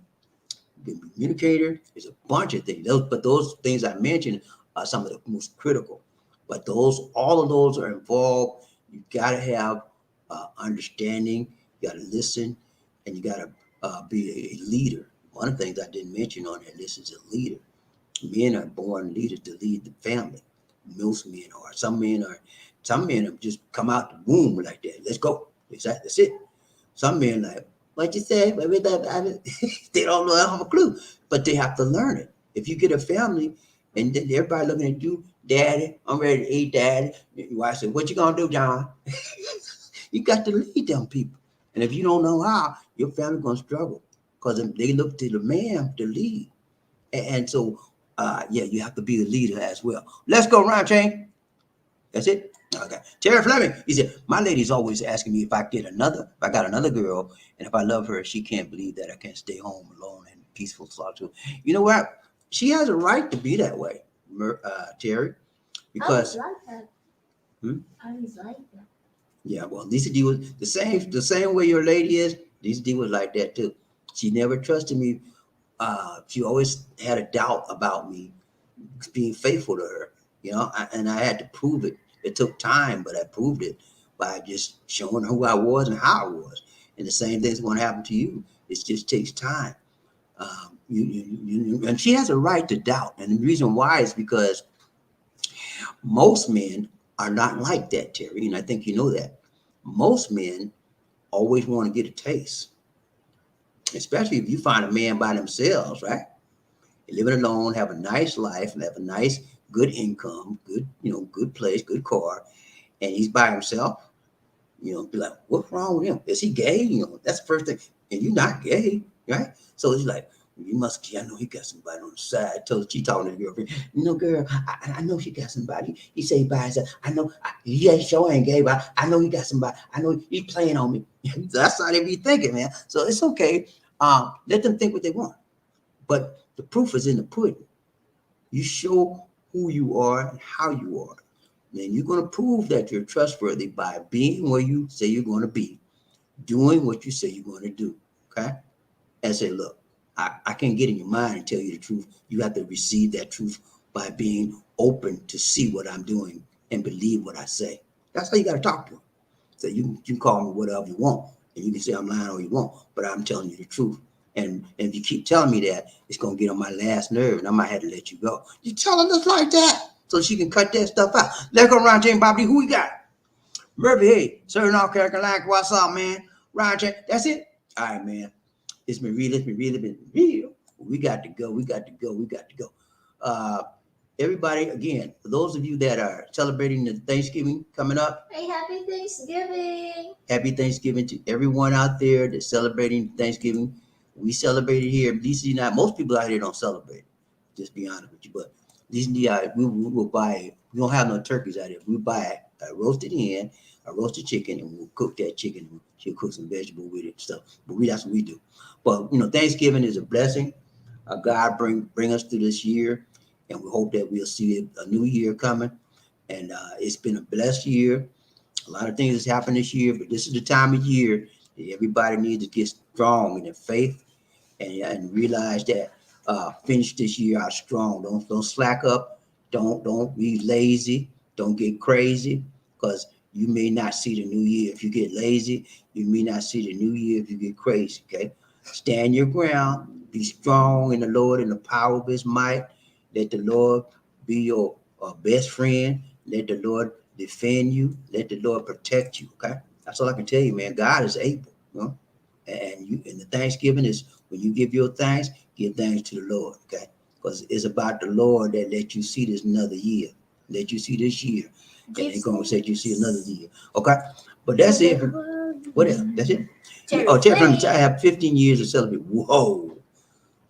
good communicator. There's a bunch of things. Those things I mentioned are some of the most critical. But all of those are involved. You got to have understanding. You got to listen, and you got to be a leader. One of the things I didn't mention on that list is a leader. Men are born leaders to lead the family. Most men are. Some men have just come out the womb like that. Let's go. That's it. Some men like, what you say? They don't know. I don't have a clue. But they have to learn it. If you get a family and then everybody looking at you, Daddy, I'm ready to eat, Daddy. Your wife said, what you gonna do, John? You got to lead them people. And if you don't know how, your family gonna struggle because they look to the man to lead. And so, you have to be the leader as well. Let's go, Ron Chain. That's it. Okay. Terry Fleming, he said, my lady's always asking me if I got another girl, and if I love her, she can't believe that I can't stay home alone and peaceful solitude. You know what? She has a right to be that way, Terry, because I was like that. I was like that. Yeah, well, Lisa D was the same way your lady is. Lisa D was like that too. She never trusted me. She always had a doubt about me being faithful to her, and I had to prove it. It took time, but I proved it by just showing her who I was and how I was. And the same thing's going to happen to you. It just takes time. And she has a right to doubt. And the reason why is because most men are not like that, Terry. And I think you know that. Most men always want to get a taste, especially if you find a man by themselves, right? Living alone, have a nice life, and have a nice, good income, good place, good car, and he's by himself. Be like, what's wrong with him? Is he gay? That's the first thing. And you're not gay, right? So it's like, I know he got somebody on the side. She talking to the girlfriend, girl, I know she got somebody. He say by himself. I know, sure ain't gay, but I know he got somebody. I know he's playing on me. That's how they be thinking, man. So it's okay. Let them think what they want. But the proof is in the pudding. You show who you are and how you are. And you're going to prove that you're trustworthy by being where you say you're going to be, doing what you say you're going to do. Okay? And say, look, I can't get in your mind and tell you the truth. You have to receive that truth by being open to see what I'm doing and believe what I say. That's how you got to talk to them. So you can call me whatever you want, and you can say I'm lying all you want, but I'm telling you the truth. And if you keep telling me that, it's gonna get on my last nerve, and I might have to let you go. You telling us like that, so she can cut that stuff out. Let's go, Ron James, BobbieD. Who we got? Murphy, hey, Sir North Carolina, what's up, man? Ron James, that's it. All right, man. It's been real. It's been real. We got to go. We got to go. We got to go. Everybody, again, for those of you that are celebrating the Thanksgiving coming up, Hey, happy Thanksgiving. happy Thanksgiving to everyone out there that's celebrating Thanksgiving. We celebrate it here. DC, not most people out here don't celebrate. Just be honest with you, but DC, we will buy. We don't have no turkeys out here. We buy a roasted hen, a roasted chicken, and we'll cook that chicken. And she'll cook some vegetable with it and stuff. But that's what we do. But Thanksgiving is a blessing. God bring us through this year, and we hope that we'll see a new year coming. And it's been a blessed year. A lot of things has happened this year, but this is the time of year that everybody needs to get strong in their faith and realize that finish this year out strong. Don't slack up. Don't be lazy. Don't get crazy, because you may not see the new year if you get lazy. You may not see the new year if you get crazy. Okay, stand your ground. Be strong in the Lord and the power of His might. Let the Lord be your best friend. Let the Lord defend you. Let the Lord protect you. Okay, that's all I can tell you, man. God is able. And the Thanksgiving is when you give your thanks, give thanks to the Lord. Okay, because it's about the Lord that let you see this another year. Let you see this year, and they're gonna say you see another year. Okay, but that's it. What else? That's it. Terry Fleming, I have 15 years to celebrate. Whoa,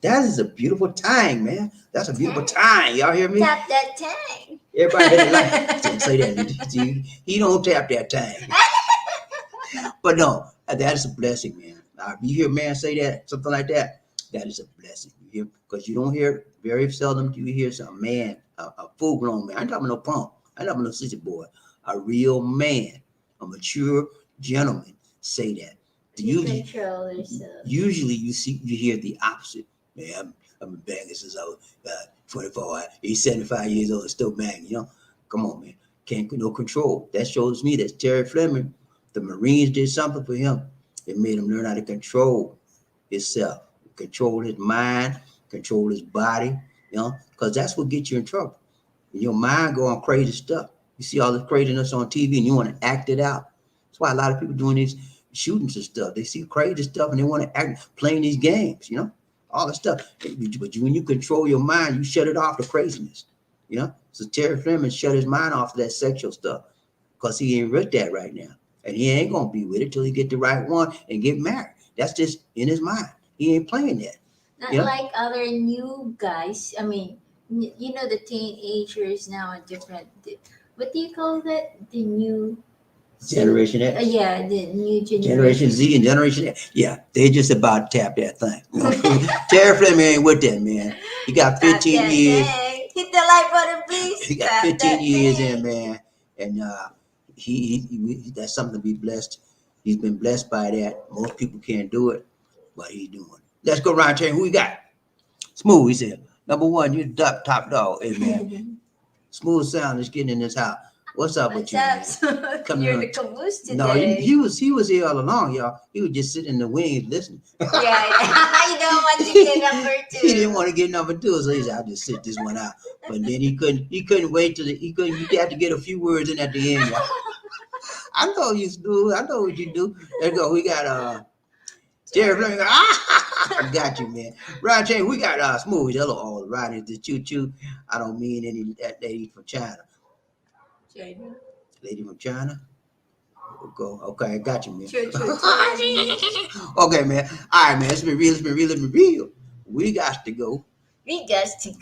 that is a beautiful time, man. That's a beautiful time. Y'all hear me? Tap that tank. Everybody like say that. See, he don't tap that tank. But no, that is a blessing, man. You hear a man say that, something like that, that is a blessing. You hear? Because you don't hear, very seldom do you hear some man, a full-grown man. I'm talking no punk. I'm talking no sissy boy. A real man, a mature gentleman say that. Usually you hear the opposite. Man, I've been banging since I was 24. He's 75 years old and still banging. Come on, man. Can't no control. That shows me that Terry Fleming, the Marines did something for him. It made him learn how to control himself, control his mind, control his body, because that's what gets you in trouble. When your mind go on crazy stuff. You see all this craziness on TV and you want to act it out. That's why a lot of people doing these shootings and stuff. They see crazy stuff and they want to act, playing these games, all this stuff. But when you control your mind, you shut it off to craziness, So Terry Fleming shut his mind off of that sexual stuff because he ain't with that right now. And he ain't going to be with it till he get the right one and get married. That's just in his mind. He ain't playing that. Not like other new guys. I mean, the teenagers now are different. What do you call that? The new Generation X. Yeah, the new Generation Z and Generation X. Yeah, they just about tap that thing. Terry Fleming ain't with that, man. He got 15 years. Hit the like button, please. He got 15 years in, man. And he that's something to be blessed. He's been blessed by that. Most people can't do it, but he's doing it. Let's go around here. Who we got? Smooth, he said. Number one, you're the top dog. Hey, man. Smooth Sound is getting in this house. What's up with you, man? You're the caboose today. No, he was here all along, y'all. He was just sitting in the wings listening. Yeah. He don't want to get number 2. He didn't want to get number 2, so he said, "I'll just sit this one out." But then he couldn't wait till you had to get a few words in at the end, y'all. I know you do. I know what you do. Let's go. We got Terry Fleming. I got you, man. Ryan James, we got Smooth. Hello, all right. It's the choo-choo. I don't mean any that lady from China. Lady from China. Go. Okay, I got you, man. Okay, man. All right, man. It's been real. We got to go. We got to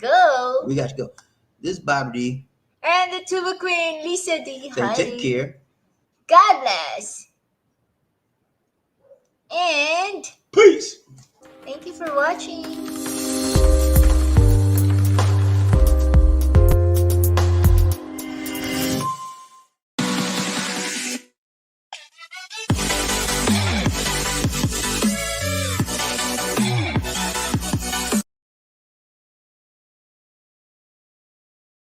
go. This is BobbieD. And the Tuba Queen, Lisa D. So take care. God bless. And peace. Thank you for watching.